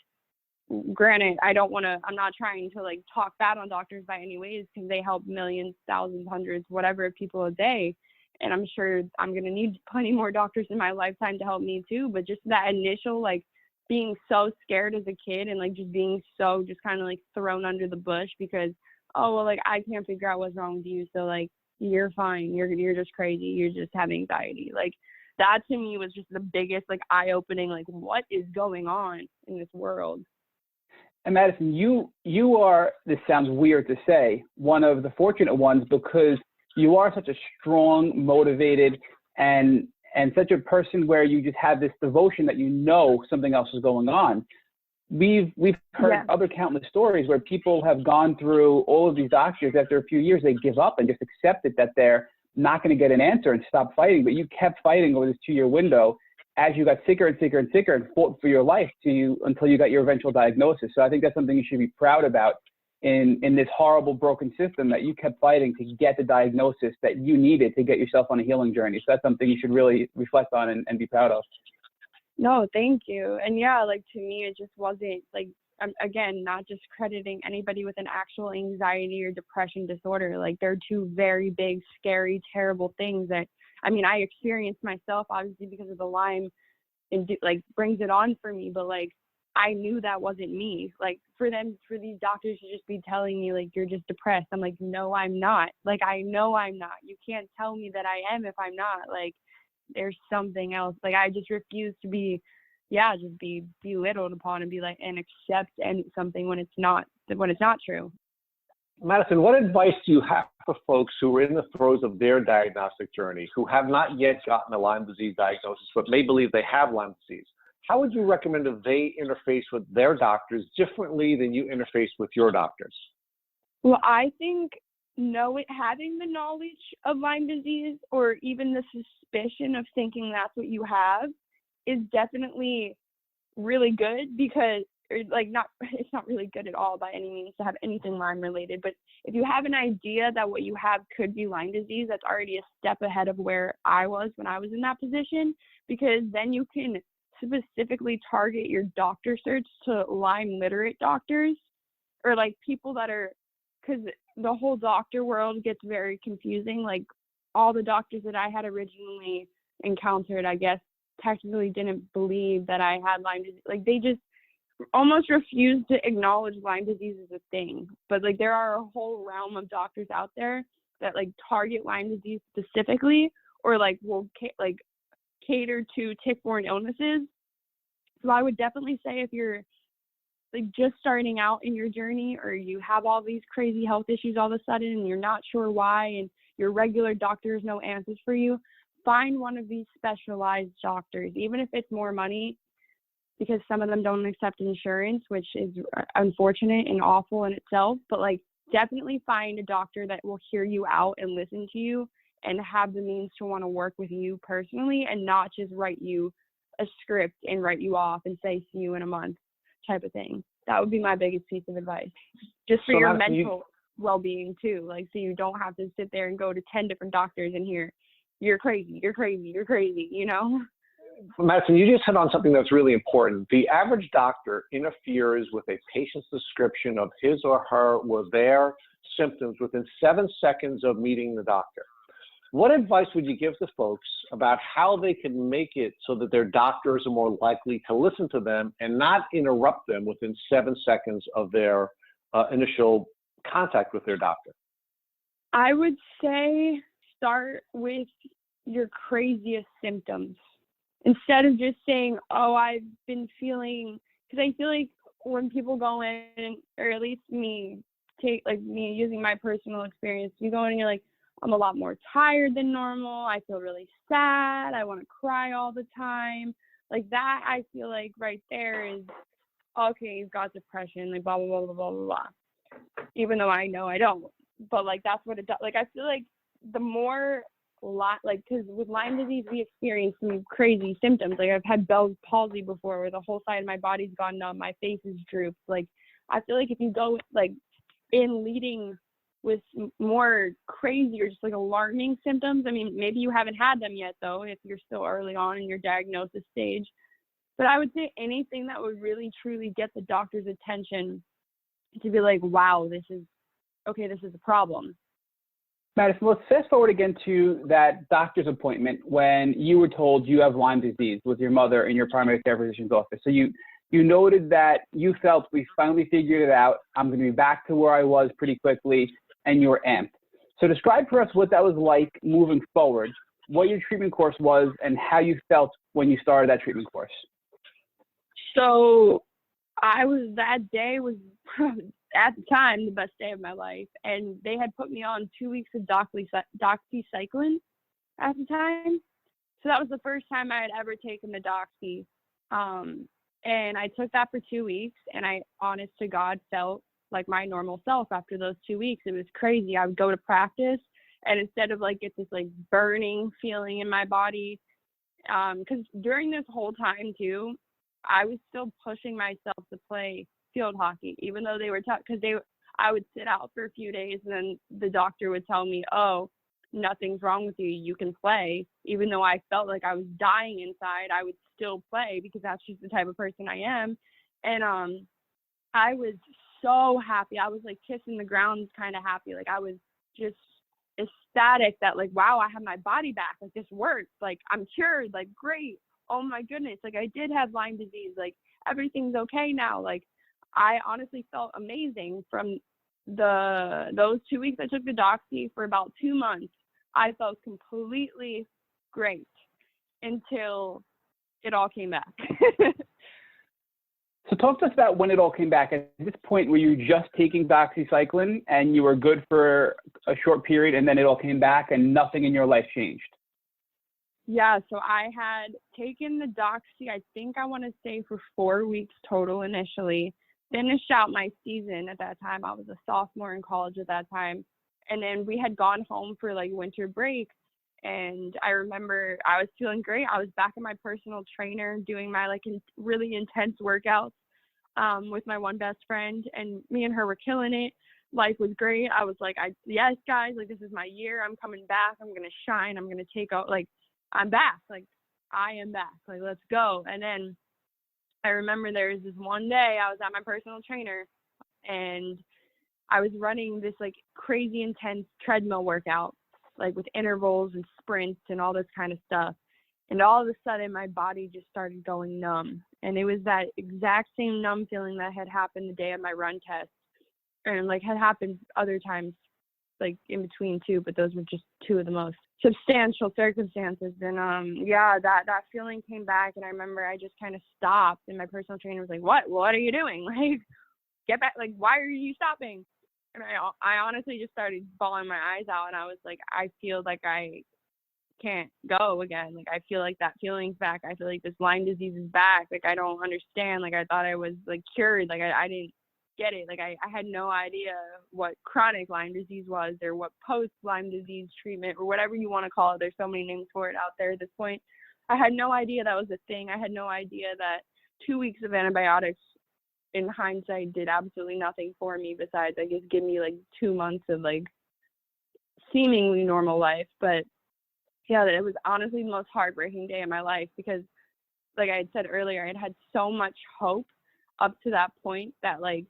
granted, I'm not trying to like talk bad on doctors by any ways because they help millions, thousands, hundreds, whatever people a day. And I'm sure I'm going to need plenty more doctors in my lifetime to help me too. But just that initial, like, being so scared as a kid and like just being so just kind of like thrown under the bush because, oh, well, like I can't figure out what's wrong with you. So like, you're fine. You're just crazy. You just have anxiety. Like that to me was just the biggest like eye-opening, like what is going on in this world? And Madison, you are, this sounds weird to say, one of the fortunate ones because you are such a strong, motivated, and such a person where you just have this devotion that you know something else is going on. We've heard other countless stories where people have gone through all of these doctors. After a few years, they give up and just accepted that they're not going to get an answer and stop fighting. But you kept fighting over this 2-year window as you got sicker and sicker and sicker and fought for your life until you got your eventual diagnosis. So I think that's something you should be proud about in this horrible, broken system, that you kept fighting to get the diagnosis that you needed to get yourself on a healing journey. So that's something you should really reflect on and be proud of. No, thank you. And yeah, like to me, it just wasn't like, again, not just crediting anybody with an actual anxiety or depression disorder. Like they're 2 very big, scary, terrible things that, I mean, I experienced myself obviously because of the Lyme and like brings it on for me, but like I knew that wasn't me. Like for these doctors to just be telling me like, you're just depressed. I'm like, no, I'm not. Like, I know I'm not. You can't tell me that I am if I'm not. Like, there's something else. Like, I just refuse to be, just be belittled upon and be like, and accept something when it's not true. Madison, what advice do you have for folks who are in the throes of their diagnostic journey, who have not yet gotten a Lyme disease diagnosis, but may believe they have Lyme disease? How would you recommend that they interface with their doctors differently than you interface with your doctors? Well, I think having the knowledge of Lyme disease, or even the suspicion of thinking that's what you have, is definitely really good, because it's not really good at all by any means to have anything Lyme related, but if you have an idea that what you have could be Lyme disease, that's already a step ahead of where I was when I was in that position, because then you can specifically target your doctor search to Lyme literate doctors, or like people that are, because the whole doctor world gets very confusing. Like all the doctors that I had originally encountered, I guess, technically didn't believe that I had Lyme disease. Like they just almost refused to acknowledge Lyme disease as a thing. But like there are a whole realm of doctors out there that like target Lyme disease specifically, or like will cater to tick-borne illnesses. So I would definitely say if you're like just starting out in your journey, or you have all these crazy health issues all of a sudden and you're not sure why, and your regular doctor has no answers for you, find one of these specialized doctors, even if it's more money, because some of them don't accept insurance, which is unfortunate and awful in itself. But like definitely find a doctor that will hear you out and listen to you and have the means to want to work with you personally, and not just write you a script and write you off and say, see you in a month type of thing. That would be my biggest piece of advice, just for your mental well-being too. Like, so you don't have to sit there and go to 10 different doctors and hear, you're crazy, you're crazy, you're crazy, you know? Madison, you just hit on something that's really important. The average doctor interferes with a patient's description of his or her or their symptoms within 7 seconds of meeting the doctor. What advice would you give to folks about how they can make it so that their doctors are more likely to listen to them and not interrupt them within 7 seconds of their initial contact with their doctor? I would say start with your craziest symptoms. Instead of just saying, oh, I've been feeling, because I feel like when people go in, or at least me using my personal experience, you go in and you're like, I'm a lot more tired than normal. I feel really sad. I want to cry all the time. Like that, I feel like right there is, okay, you've got depression, like blah, blah, blah, blah, blah, blah, blah. Even though I know I don't. But like, that's what it does. Like, I feel like the more, because with Lyme disease, we experience some crazy symptoms. Like I've had Bell's palsy before, where the whole side of my body's gone numb. My face is drooped. Like, I feel like if you go like in leading with more crazy or just like alarming symptoms. I mean, maybe you haven't had them yet though, if you're still early on in your diagnosis stage. But I would say anything that would really truly get the doctor's attention to be like, wow, this is a problem. Madison, let's fast forward again to that doctor's appointment when you were told you have Lyme disease with your mother in your primary care physician's office. So you noted that you felt, we finally figured it out. I'm going to be back to where I was pretty quickly. And you were amped. So describe for us what that was like moving forward, what your treatment course was, and how you felt when you started that treatment course. So that day was at the time the best day of my life. And they had put me on 2 weeks of doxycycline at the time. So that was the first time I had ever taken the doxy. And I took that for 2 weeks, and I, honest to God, felt like my normal self after those 2 weeks. It was crazy. I would go to practice, and instead of like get this like burning feeling in my body, because during this whole time too, I was still pushing myself to play field hockey, even though they were tough. Because I would sit out for a few days, and then the doctor would tell me, "Oh, nothing's wrong with you. You can play." Even though I felt like I was dying inside, I would still play because that's just the type of person I am. And I was so happy. I was like kissing the ground kind of happy. Like I was just ecstatic that like, wow, I have my body back. Like this worked. Like I'm cured. Like great. oh my goodness, like I did have Lyme disease. Like everything's okay now. Like I honestly felt amazing from those 2 weeks I took the doxy. For about 2 months. I felt completely great until it all came back. So talk to us about when it all came back. At this point, were you just taking doxycycline and you were good for a short period and then it all came back and nothing in your life changed? Yeah, so I had taken the doxy, I think I want to say for 4 weeks total initially, finished out my season at that time. I was a sophomore in college at that time. And then we had gone home for like winter break. And I remember I was feeling great. I was back at my personal trainer doing my like really intense workouts with my one best friend, and me and her were killing it. Life was great. I was like, yes, guys, like this is my year. I'm coming back. I'm going to shine. I'm going to take out, like, I'm back. Like, I am back. Like, let's go. And then I remember there was this one day I was at my personal trainer and I was running this like crazy intense treadmill workout, like with intervals and sprints and all this kind of stuff. And all of a sudden my body just started going numb. And it was that exact same numb feeling that had happened the day of my run test, and like had happened other times, like in between too, but those were just two of the most substantial circumstances. And yeah, that feeling came back, and I remember I just kind of stopped, and my personal trainer was like, what are you doing? Like, get back, like, why are you stopping? And I honestly just started bawling my eyes out, and I was like, I feel like I can't go again. Like, I feel like that feeling's back. I feel like this Lyme disease is back. Like, I don't understand. Like, I thought I was like cured. Like, I didn't get it. Like, I had no idea what chronic Lyme disease was, or what post Lyme disease treatment, or whatever you want to call it. There's so many names for it out there at this point. I had no idea that was a thing. I had no idea that 2 weeks of antibiotics in hindsight did absolutely nothing for me besides, I guess, give me like 2 months of like seemingly normal life. But yeah, it was honestly the most heartbreaking day of my life, because like I had said earlier, I had so much hope up to that point that like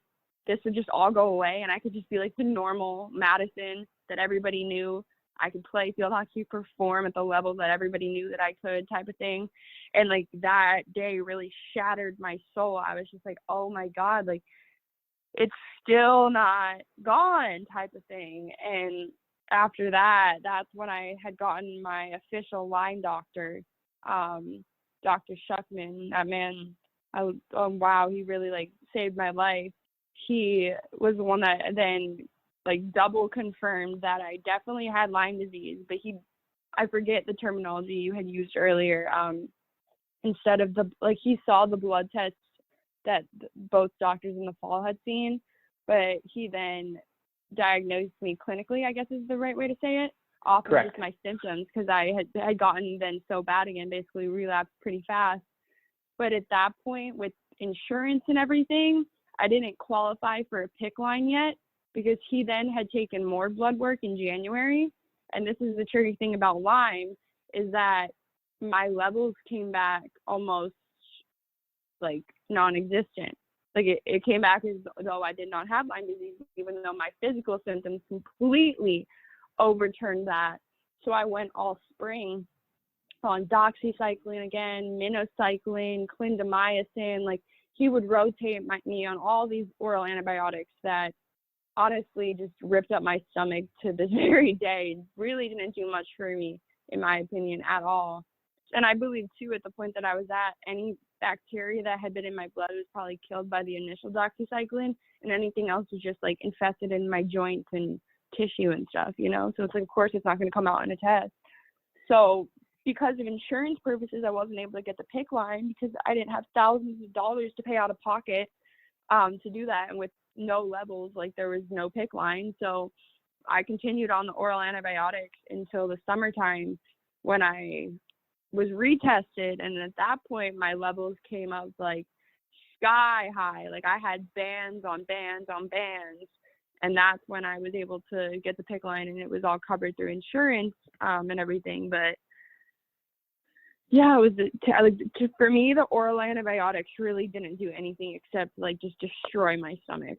this would just all go away and I could just be like the normal Madison that everybody knew. I could play field hockey, perform at the level that everybody knew that I could, type of thing. And like that day really shattered my soul. I was just like, oh my God, like it's still not gone, type of thing. And after that, that's when I had gotten my official Lyme doctor, Dr. Shuckman. That man, oh wow, he really like saved my life. He was the one that then like double confirmed that I definitely had Lyme disease, but I forget the terminology you had used earlier. Instead of he saw the blood tests that both doctors in the fall had seen, but he then diagnosed me clinically, I guess is the right way to say it, off Correct. of just my symptoms, because I had gotten then so bad again, basically relapsed pretty fast. But at that point, with insurance and everything, I didn't qualify for a PICC line yet, because he then had taken more blood work in January. And this is the tricky thing about Lyme, is that my levels came back almost like non-existent. Like it came back as though I did not have Lyme disease, even though my physical symptoms completely overturned that. So I went all spring on doxycycline again, minocycline, clindamycin. Like he would rotate me on all these oral antibiotics that honestly just ripped up my stomach to this very day. Really didn't do much for me, in my opinion, at all. And I believe too, at the point that I was at, any bacteria that had been in my blood was probably killed by the initial doxycycline, and anything else was just like infested in my joints and tissue and stuff, you know? So it's like, of course it's not going to come out in a test. So because of insurance purposes, I wasn't able to get the PICC line because I didn't have thousands of dollars to pay out of pocket to do that. And with no levels, like there was no PICC line. So I continued on the oral antibiotics until the summertime, when I was retested. And at that point, my levels came up like sky high. Like I had bands on bands on bands. And that's when I was able to get the PICC line, and it was all covered through insurance and everything. But yeah, it was for me, the oral antibiotics really didn't do anything except like just destroy my stomach.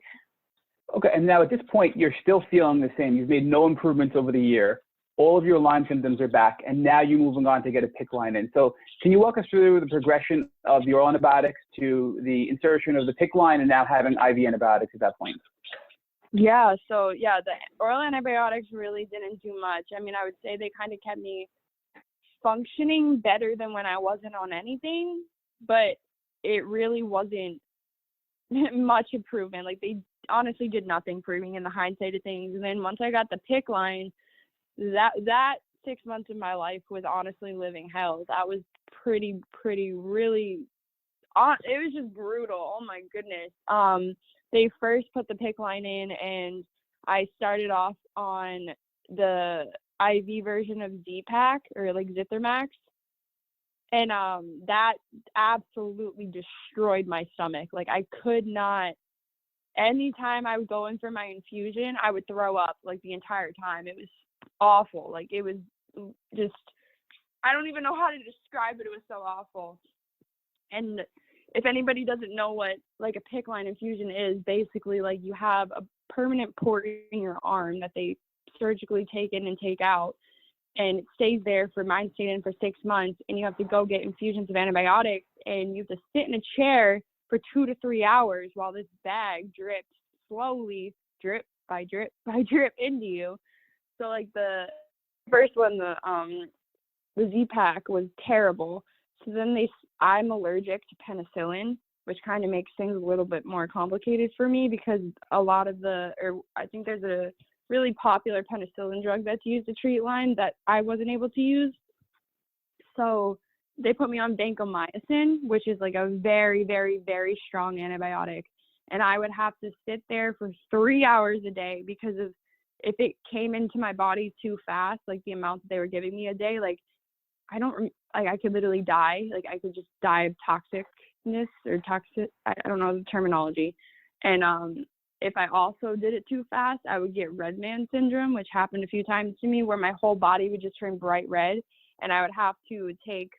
Okay, and now at this point, you're still feeling the same. You've made no improvements over the year. all of your Lyme symptoms are back, and now you're moving on to get a PICC line in. So can you walk us through the progression of the oral antibiotics to the insertion of the PICC line and now having IV antibiotics at that point? Yeah, so yeah, the oral antibiotics really didn't do much. I mean, I would say they kind of kept me functioning better than when I wasn't on anything, but it really wasn't much improvement. Like, they honestly did nothing for me in the hindsight of things. And then once I got the PICC line, that 6 months of my life was honestly living hell. That was pretty really, it was just brutal. Oh my goodness. They first put the PICC line in, and I started off on the IV version of Z-Pak, or like Zithromax. And that absolutely destroyed my stomach. Like, I could not, anytime I would go in for my infusion, I would throw up like the entire time. It was awful. Like, it was just, I don't even know how to describe it. It was so awful. And if anybody doesn't know what like a PICC line infusion is, basically like you have a permanent port in your arm that they surgically take in and take out, and it stays there for, mine stayed in for 6 months, and you have to go get infusions of antibiotics, and you have to sit in a chair for 2 to 3 hours while this bag drips slowly, drip by drip by drip into you. So like the first one, the Z-Pak was terrible. So then I'm allergic to penicillin, which kind of makes things a little bit more complicated for me, because a lot of I think there's a really popular penicillin drug that's used to treat Lyme that I wasn't able to use. So they put me on vancomycin, which is like a very, very, very strong antibiotic. And I would have to sit there for 3 hours a day, because of, if it came into my body too fast, like the amount that they were giving me a day, like I could literally die. Like, I could just die of toxicness or toxic, I don't know the terminology. And if I also did it too fast, I would get red man syndrome, which happened a few times to me, where my whole body would just turn bright red, and I would have to take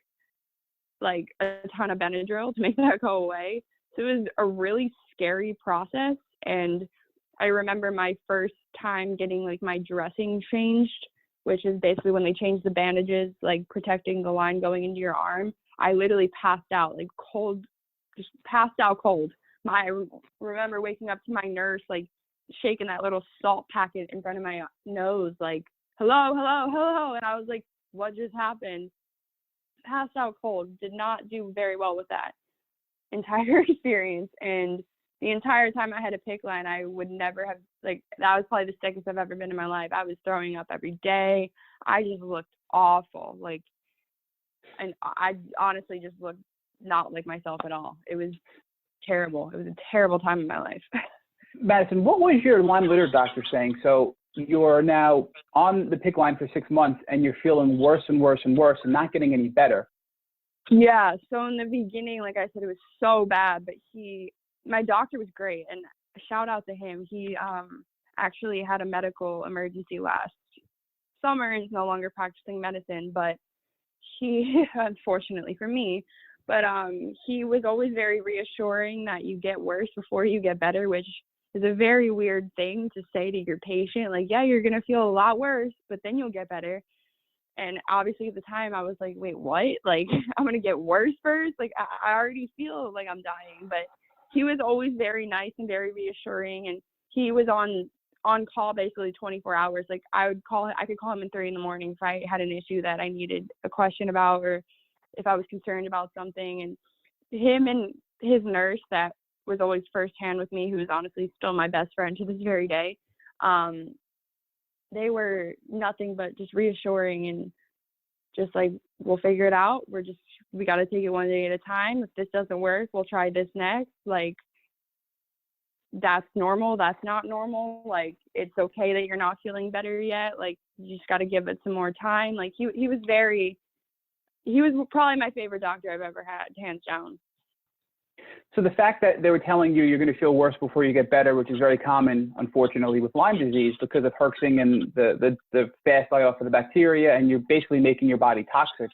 like a ton of Benadryl to make that go away. So it was a really scary process. And I remember my first time getting like my dressing changed, which is basically when they change the bandages, like protecting the line going into your arm. I literally passed out, like cold, just passed out cold. I remember waking up to my nurse, like shaking that little salt packet in front of my nose, like, hello, hello, hello. And I was like, what just happened? Passed out cold. Did not do very well with that entire experience. And the entire time I had a PICC line, I would never have, like, that was probably the sickest I've ever been in my life. I was throwing up every day. I just looked awful. Like, and I honestly just looked not like myself at all. It was terrible. It was a terrible time in my life. Madison, what was your Lyme litter doctor saying? So you're now on the PICC line for 6 months, and you're feeling worse and worse and worse and not getting any better. Yeah. So in the beginning, like I said, it was so bad, but my doctor was great, and shout out to him. He actually had a medical emergency last summer. He's no longer practicing medicine, but he, unfortunately for me, but he was always very reassuring that you get worse before you get better, which is a very weird thing to say to your patient. Like, yeah, you're going to feel a lot worse, but then you'll get better. And obviously at the time I was like, wait, what? Like, I'm going to get worse first? Like, I already feel like I'm dying. But he was always very nice and very reassuring. And he was on call basically 24 hours. Like, I could call him at 3 a.m. if I had an issue that I needed a question about, or if I was concerned about something. And him and his nurse that was always firsthand with me, who is honestly still my best friend to this very day, they were nothing but just reassuring and just like, we'll figure it out. We got to take it one day at a time. If this doesn't work, we'll try this next. Like, that's normal. That's not normal. Like, it's okay that you're not feeling better yet. Like, you just got to give it some more time. Like, he was probably my favorite doctor I've ever had, hands down. So the fact that they were telling you you're going to feel worse before you get better, which is very common, unfortunately, with Lyme disease because of herxing and the fast die-off of the bacteria, and you're basically making your body toxic.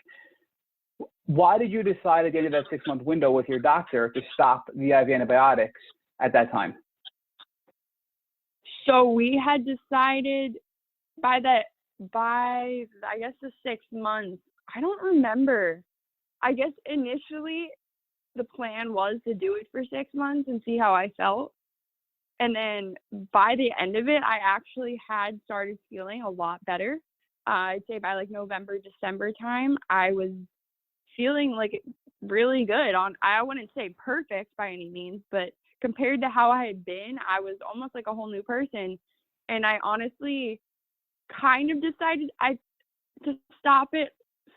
Why did you decide at the end of that 6-month window with your doctor to stop the IV antibiotics at that time? So we had decided by by, I guess, the 6 months, I don't remember. I guess initially the plan was to do it for 6 months and see how I felt. And then by the end of it, I actually had started feeling a lot better. I'd say by like November, December time, I was feeling like really good. I wouldn't say perfect by any means, but compared to how I had been, I was almost like a whole new person. And I honestly kind of decided to stop it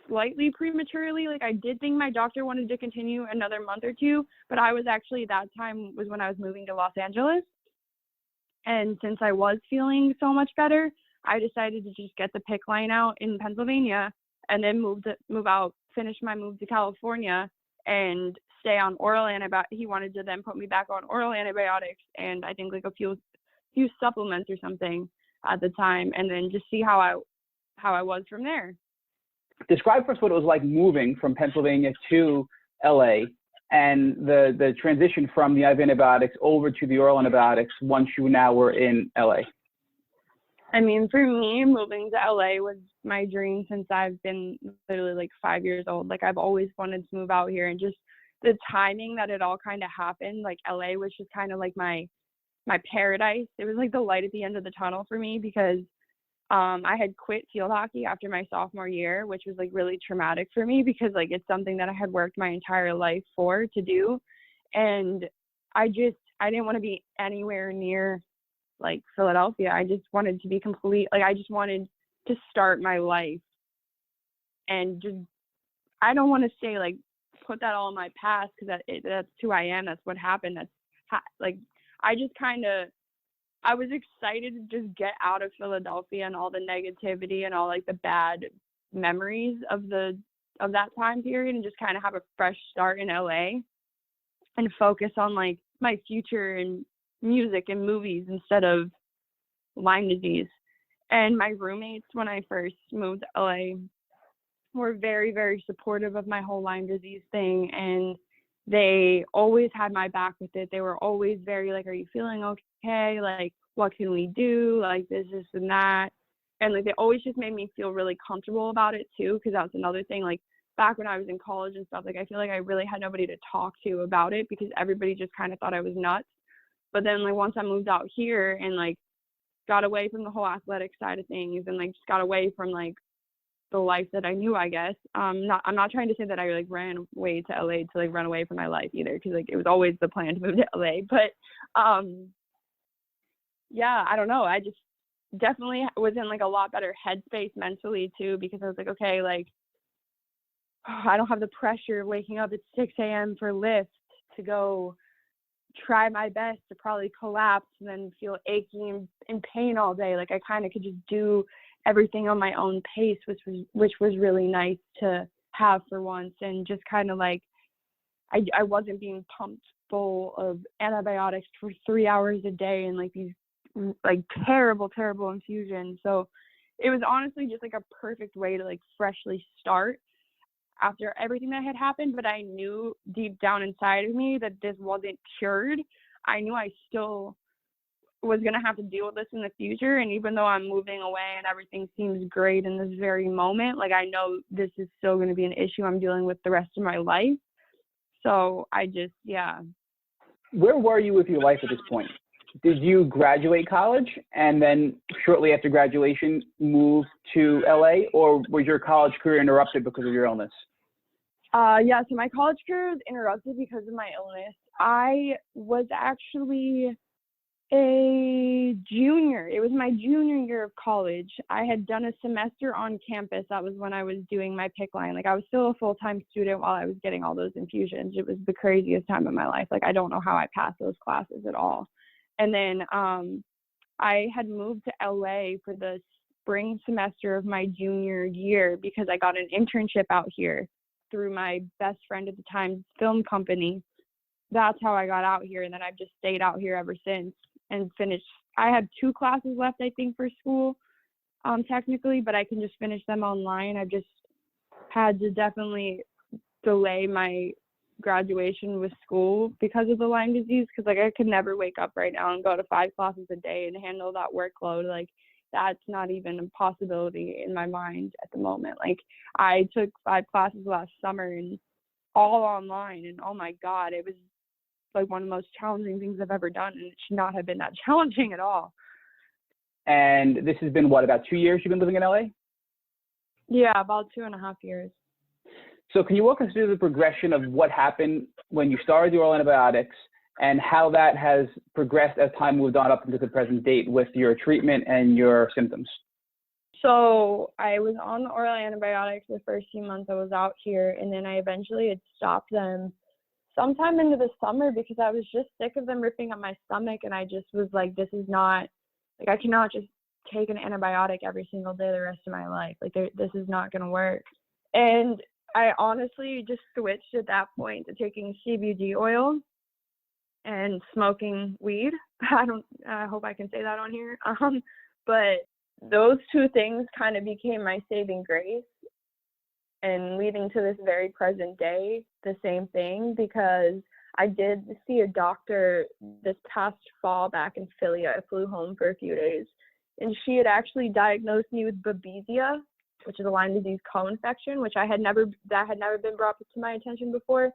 slightly prematurely. Like I did think my doctor wanted to continue another month or two, but I was actually, that time was when I was moving to Los Angeles. And since I was feeling so much better, I decided to just get the PICC line out in Pennsylvania and then move out, finish my move to California and stay on oral antibiotics. He wanted to then put me back on oral antibiotics and I think like a few supplements or something at the time, and then just see how I was from there. Describe for us what it was like moving from Pennsylvania to LA and the transition from the IV antibiotics over to the oral antibiotics once you now were in LA. I mean, for me, moving to LA was my dream since I've been literally like 5 years old. Like I've always wanted to move out here, and just the timing that it all kind of happened, like LA was just kind of like my paradise. It was like the light at the end of the tunnel for me because I had quit field hockey after my sophomore year, which was like really traumatic for me because like it's something that I had worked my entire life to do. And I didn't want to be anywhere near like Philadelphia. I just wanted to be I just wanted to start my life and just, I don't want to say like put that all in my past because that's who I am. That's what happened. I was excited to just get out of Philadelphia and all the negativity and all like the bad memories of that time period and just kind of have a fresh start in LA and focus on like my future and music and movies instead of Lyme disease. And my roommates, when I first moved to LA, were very, very supportive of my whole Lyme disease thing, and they always had my back with it. They were always very like, are you feeling okay? Like, what can we do? Like this and that. And like, they always just made me feel really comfortable about it too. Cause that's another thing, like back when I was in college and stuff, like I feel like I really had nobody to talk to about it because everybody just kind of thought I was nuts. But then like once I moved out here and like got away from the whole athletic side of things and like just got away from like the life that I knew, I guess. I'm not trying to say that I like ran away to LA to like run away from my life either, because like it was always the plan to move to LA. But yeah, I don't know. I just definitely was in like a lot better headspace mentally too, because I was like, okay, like I don't have the pressure of waking up at 6 a.m. for lift to go try my best to probably collapse and then feel achy and in pain all day. Like I kind of could just do everything on my own pace, which was really nice to have for once. And just kind of like I wasn't being pumped full of antibiotics for 3 hours a day and like these like terrible infusions. So it was honestly just like a perfect way to like freshly start after everything that had happened. But I knew deep down inside of me that this wasn't cured. I knew I still was going to have to deal with this in the future. And even though I'm moving away and everything seems great in this very moment, like I know this is still going to be an issue I'm dealing with the rest of my life. So I just, yeah. Where were you with your life at this point? Did you graduate college and then shortly after graduation move to LA, or was your college career interrupted because of your illness? Yeah, so my college career was interrupted because of my illness. I was actually a junior. It was my junior year of college. I had done a semester on campus. That was when I was doing my PICC line. Like I was still a full-time student while I was getting all those infusions. It was the craziest time of my life. Like I don't know how I passed those classes at all. And then I had moved to LA for the spring semester of my junior year because I got an internship out here through my best friend at the time film company. That's how I got out here. And then I've just stayed out here ever since and finished. I had 2 classes left, I think, for school, technically, but I can just finish them online. I've just had to definitely delay my graduation with school because of the Lyme disease, because like I could never wake up right now and go to 5 classes a day and handle that workload. Like that's not even a possibility in my mind at the moment. Like, I took 5 classes last summer and all online, and oh my God, it was like one of the most challenging things I've ever done, and it should not have been that challenging at all. And this has been what, about 2 years you've been living in LA? Yeah, about 2.5 years. So can you walk us through the progression of what happened when you started the oral antibiotics and how that has progressed as time moved on up into the present date with your treatment and your symptoms? So I was on the oral antibiotics the first few months I was out here, and then I eventually had stopped them sometime into the summer because I was just sick of them ripping up my stomach, and I just was like, this is not, like, I cannot just take an antibiotic every single day the rest of my life. Like, this is not going to work. And I honestly just switched at that point to taking CBD oil and smoking weed. I hope I can say that on here. But those two things kind of became my saving grace, and leading to this very present day, the same thing, because I did see a doctor this past fall back in Philly. I flew home for a few days, and she had actually diagnosed me with babesia, which is a Lyme disease co-infection, which that had never been brought to my attention before.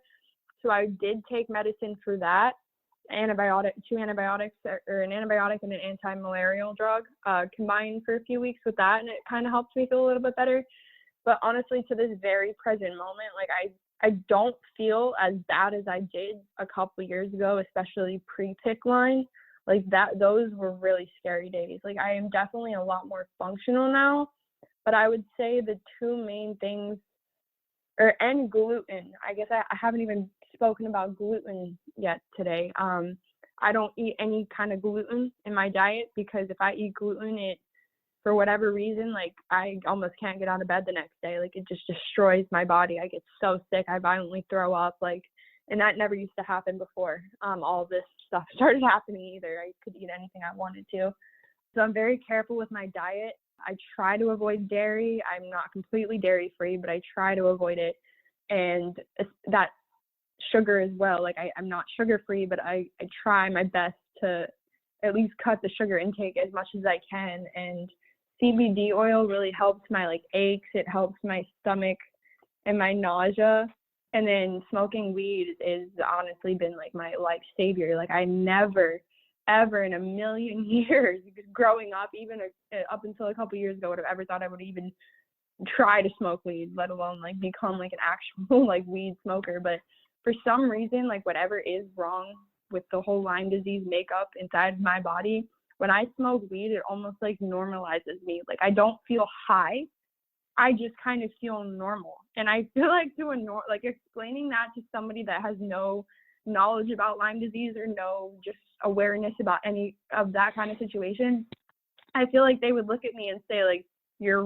So I did take medicine for that, two antibiotics, or an antibiotic and an anti-malarial drug, combined for a few weeks with that, and it kind of helped me feel a little bit better. But honestly, to this very present moment, like, I don't feel as bad as I did a couple years ago, especially pre-PIC Lyme. Like, those were really scary days. Like, I am definitely a lot more functional now, but I would say the two main things, and gluten. I guess I haven't even spoken about gluten yet today. I don't eat any kind of gluten in my diet, because if I eat gluten, it, for whatever reason, like, I almost can't get out of bed the next day. Like, it just destroys my body. I get so sick, I violently throw up, like, and that never used to happen before all of this stuff started happening either. I could eat anything I wanted to. So I'm very careful with my diet. I try to avoid dairy. I'm not completely dairy free, but I try to avoid it. And that sugar as well. Like, I'm not sugar free, but I try my best to at least cut the sugar intake as much as I can. And CBD oil really helps my, like, aches. It helps my stomach and my nausea. And then smoking weed is honestly been, like, my life savior. Like, I never, ever in a million years growing up, even up until a couple years ago, would have ever thought I would even try to smoke weed, let alone, like, become, like, an actual, like, weed smoker. But for some reason, like, whatever is wrong with the whole Lyme disease makeup inside my body, when I smoke weed, it almost, like, normalizes me. Like, I don't feel high. I just kind of feel normal. And I feel like explaining that to somebody that has no knowledge about Lyme disease or no just awareness about any of that kind of situation, I feel like they would look at me and say, like, you're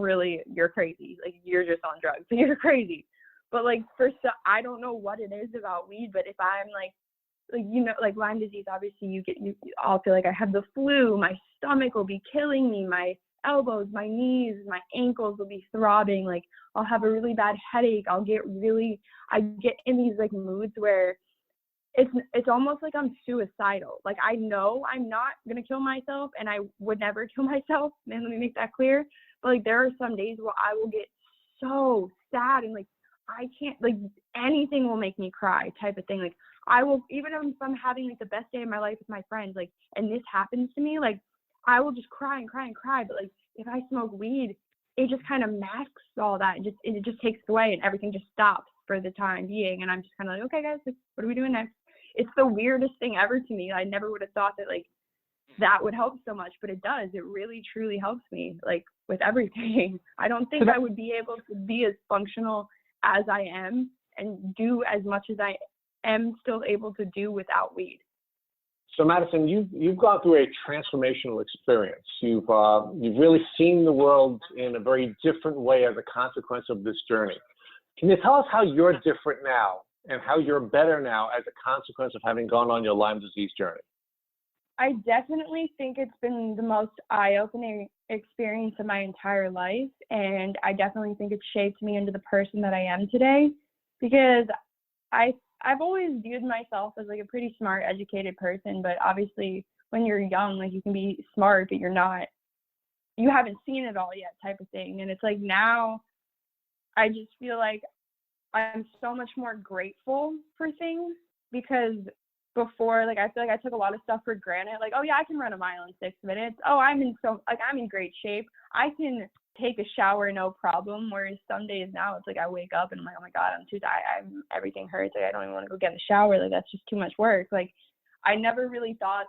crazy. Like, you're just on drugs. You're crazy. But, like, I don't know what it is about weed, but if I'm like, like Lyme disease, obviously you all feel like I have the flu, my stomach will be killing me, my elbows, my knees, my ankles will be throbbing, like, I'll have a really bad headache, I get in these, like, moods where it's almost like I'm suicidal. Like, I know I'm not going to kill myself, and I would never kill myself, and let me make that clear, but, like, there are some days where I will get so sad, and, like, I can't, like, anything will make me cry type of thing. Like, I will, even if I'm having, like, the best day of my life with my friends, like, and this happens to me, like, I will just cry and cry and cry. But, like, if I smoke weed, it just kind of masks all that. It just takes it away, and everything just stops for the time being. And I'm just kind of like, okay, guys, like, what are we doing next? It's the weirdest thing ever to me. I never would have thought that, like, that would help so much, but it does. It really, truly helps me, like, with everything. I don't think I would be able to be as functional as I am and do as much as I am still able to do without weed. So Madison, you've gone through a transformational experience. You've really seen the world in a very different way as a consequence of this journey. Can you tell us how you're different now and how you're better now as a consequence of having gone on your Lyme disease journey? I definitely think it's been the most eye-opening experience of my entire life, and I definitely think it shaped me into the person that I am today, because I've always viewed myself as, like, a pretty smart, educated person, but obviously when you're young, like, you can be smart, but you're not you haven't seen it all yet type of thing. And it's like now I just feel like I'm so much more grateful for things, because before, like, I feel like I took a lot of stuff for granted. Like, oh yeah, I can run a mile in 6 minutes. Oh, I'm in great shape. I can take a shower, no problem. Whereas some days now it's like I wake up and I'm like, oh my God, I'm too tired. Everything hurts. Like, I don't even want to go get in the shower. Like, that's just too much work. Like, I never really thought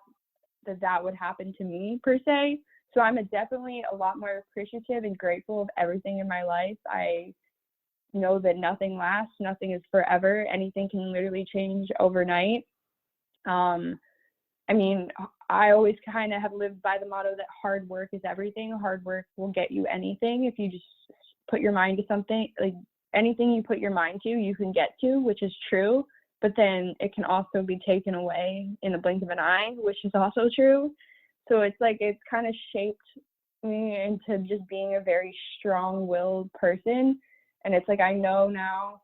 that would happen to me per se. So I'm definitely a lot more appreciative and grateful of everything in my life. I know that nothing lasts, nothing is forever. Anything can literally change overnight. I mean, I always kind of have lived by the motto that hard work is everything. Hard work will get you anything if you just put your mind to something. Like, anything you put your mind to, you can get to, which is true. But then it can also be taken away in the blink of an eye, which is also true. So it's like it's kind of shaped me into just being a very strong-willed person. And it's like I know now,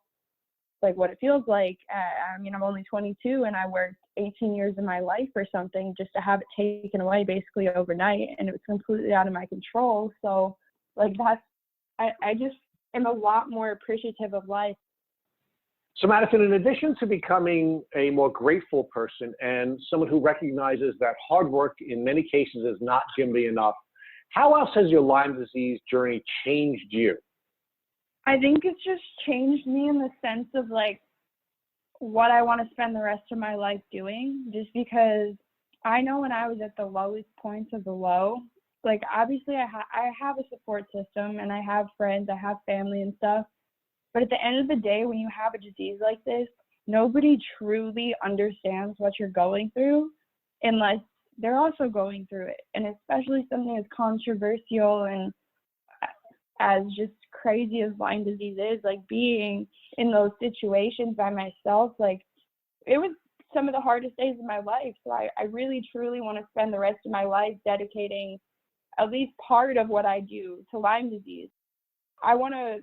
like, what it feels like. I mean, I'm only 22 and I worked 18 years of my life or something just to have it taken away basically overnight, and it was completely out of my control. So like I just am a lot more appreciative of life. So Madison, in addition to becoming a more grateful person and someone who recognizes that hard work in many cases is not going to be enough, how else has your Lyme disease journey changed you? I think it's just changed me in the sense of like what I want to spend the rest of my life doing, just because I know when I was at the lowest points of the low, like obviously I have a support system and I have friends, I have family and stuff. But at the end of the day, when you have a disease like this, nobody truly understands what you're going through unless they're also going through it. And especially something as controversial and as just crazy as Lyme disease is, like being in those situations by myself, like it was some of the hardest days of my life. So I really truly want to spend the rest of my life dedicating at least part of what I do to Lyme disease. I want to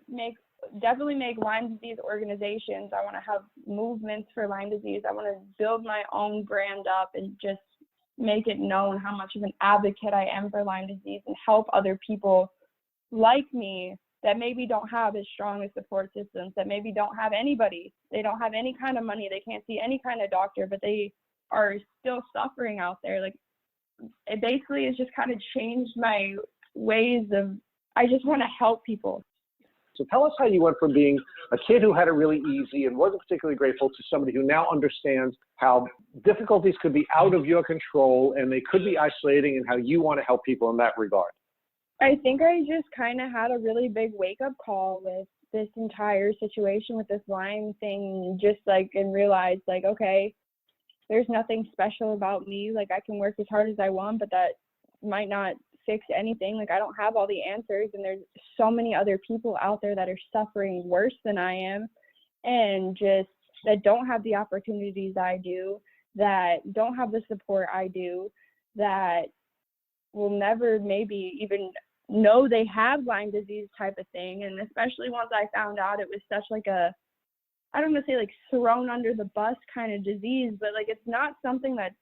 definitely make Lyme disease organizations. I want to have movements for Lyme disease. I want to build my own brand up and just make it known how much of an advocate I am for Lyme disease and help other people like me that maybe don't have as strong a support systems, that maybe don't have anybody. They don't have any kind of money. They can't see any kind of doctor, but they are still suffering out there. Like, it basically has just kind of changed my ways of, I just want to help people. So tell us how you went from being a kid who had it really easy and wasn't particularly grateful to somebody who now understands how difficulties could be out of your control and they could be isolating, and how you want to help people in that regard. I think I just kind of had a really big wake-up call with this entire situation with this Lyme thing, just like, and realized like, okay, there's nothing special about me. Like, I can work as hard as I want, but that might not fix anything. Like, I don't have all the answers, and there's so many other people out there that are suffering worse than I am, and just that don't have the opportunities I do, that don't have the support I do, that will never maybe even know they have Lyme disease type of thing. And especially once I found out it was such like a, I don't want to say like thrown under the bus kind of disease, but like it's not something that's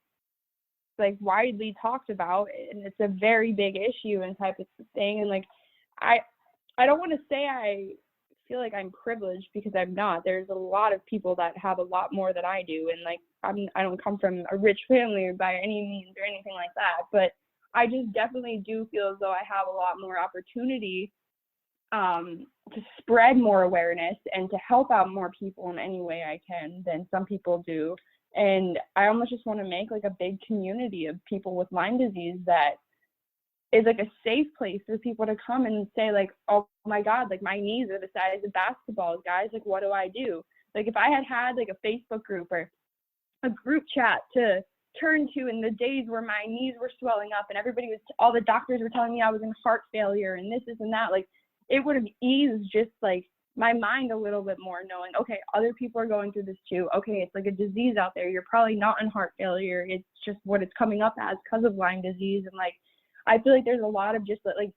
like widely talked about, and it's a very big issue and type of thing. And like I don't want to say I feel like I'm privileged, because I'm not. There's a lot of people that have a lot more than I do, and like I don't come from a rich family by any means or anything like that, but I just definitely do feel as though I have a lot more opportunity to spread more awareness and to help out more people in any way I can than some people do. And I almost just want to make like a big community of people with Lyme disease that is like a safe place for people to come and say like, oh my God, like my knees are the size of basketballs, guys. Like, what do I do? Like, if I had like a Facebook group or a group chat to turn to in the days where my knees were swelling up and all the doctors were telling me I was in heart failure and this and that, like it would have eased just like my mind a little bit more, knowing, okay, other people are going through this too. Okay, it's like a disease out there. You're probably not in heart failure. It's just what it's coming up as because of Lyme disease. And like, I feel like there's a lot of just like,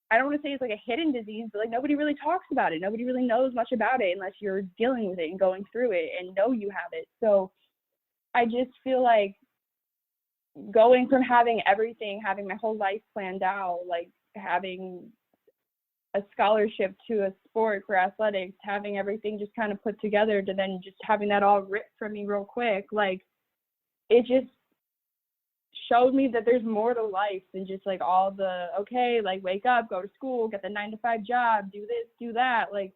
I don't want to say it's like a hidden disease, but like nobody really talks about it. Nobody really knows much about it unless you're dealing with it and going through it and know you have it. So I just feel like going from having everything, having my whole life planned out, like having a scholarship to a sport for athletics, having everything just kind of put together, to then just having that all ripped from me real quick, like it just showed me that there's more to life than just like all the, okay, like wake up, go to school, get the 9-to-5 job, do this, do that. Like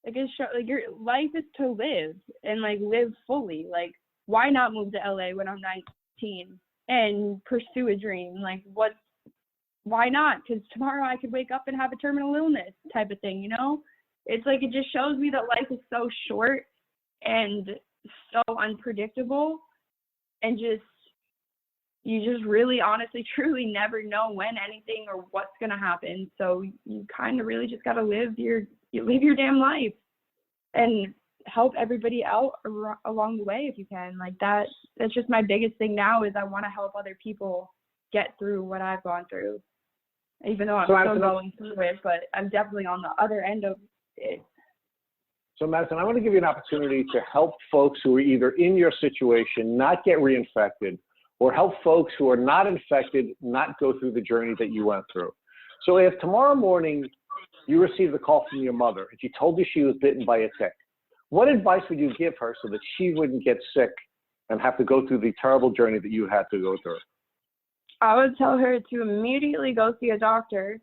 it show, like your life is to live and like live fully. Like why not move to LA when I'm 19 and pursue a dream? Like why not? Because tomorrow I could wake up and have a terminal illness type of thing, you know? It's like, it just shows me that life is so short and so unpredictable, and you just really honestly truly never know when anything or what's going to happen. So you kind of really just got to live your damn life and help everybody out along the way if you can. Like that's just my biggest thing now, is I want to help other people get through what I've gone through, even though I'm still going through it, but I'm definitely on the other end of it. So Madison, I want to give you an opportunity to help folks who are either in your situation not get reinfected, or help folks who are not infected not go through the journey that you went through. So if tomorrow morning you received a call from your mother and she told you she was bitten by a tick, what advice would you give her so that she wouldn't get sick and have to go through the terrible journey that you had to go through? I would tell her to immediately go see a doctor.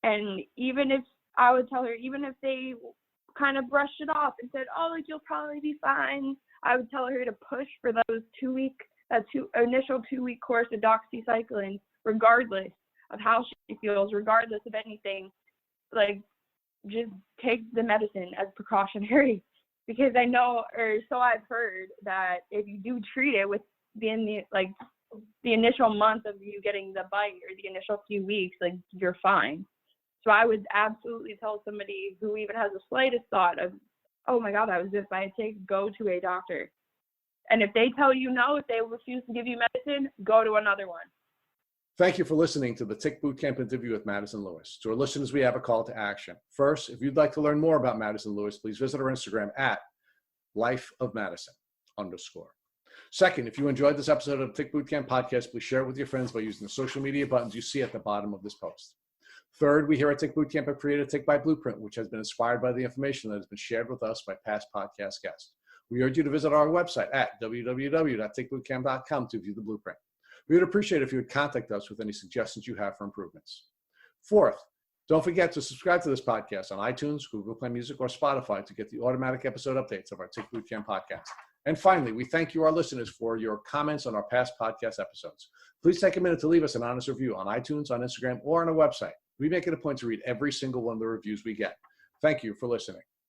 And even if they kind of brushed it off and said, oh, like, you'll probably be fine, I would tell her to push for those initial 2-week course of doxycycline, regardless of how she feels, regardless of anything. Like, just take the medicine as precautionary, because I know, or so I've heard, that if you do treat it within the initial month of you getting the bite, or the initial few weeks, like, you're fine. So I would absolutely tell somebody who even has the slightest thought of, oh my God, I was bit by a tick, go to a doctor. And if they tell you no, if they refuse to give you medicine, go to another one. Thank you for listening to the Tick Bootcamp interview with Madison Lewis. To our listeners, we have a call to action. First, if you'd like to learn more about Madison Lewis, please visit our Instagram at lifeofmadison_. Second, if you enjoyed this episode of the Tick Bootcamp podcast, please share it with your friends by using the social media buttons you see at the bottom of this post. Third, we here at Tick Bootcamp have created a Tick by Blueprint, which has been inspired by the information that has been shared with us by past podcast guests. We urge you to visit our website at www.tickbootcamp.com to view the blueprint. We would appreciate it if you would contact us with any suggestions you have for improvements. Fourth, don't forget to subscribe to this podcast on iTunes, Google Play Music, or Spotify to get the automatic episode updates of our Tick Bootcamp podcast. And finally, we thank you, our listeners, for your comments on our past podcast episodes. Please take a minute to leave us an honest review on iTunes, on Instagram, or on our website. We make it a point to read every single one of the reviews we get. Thank you for listening.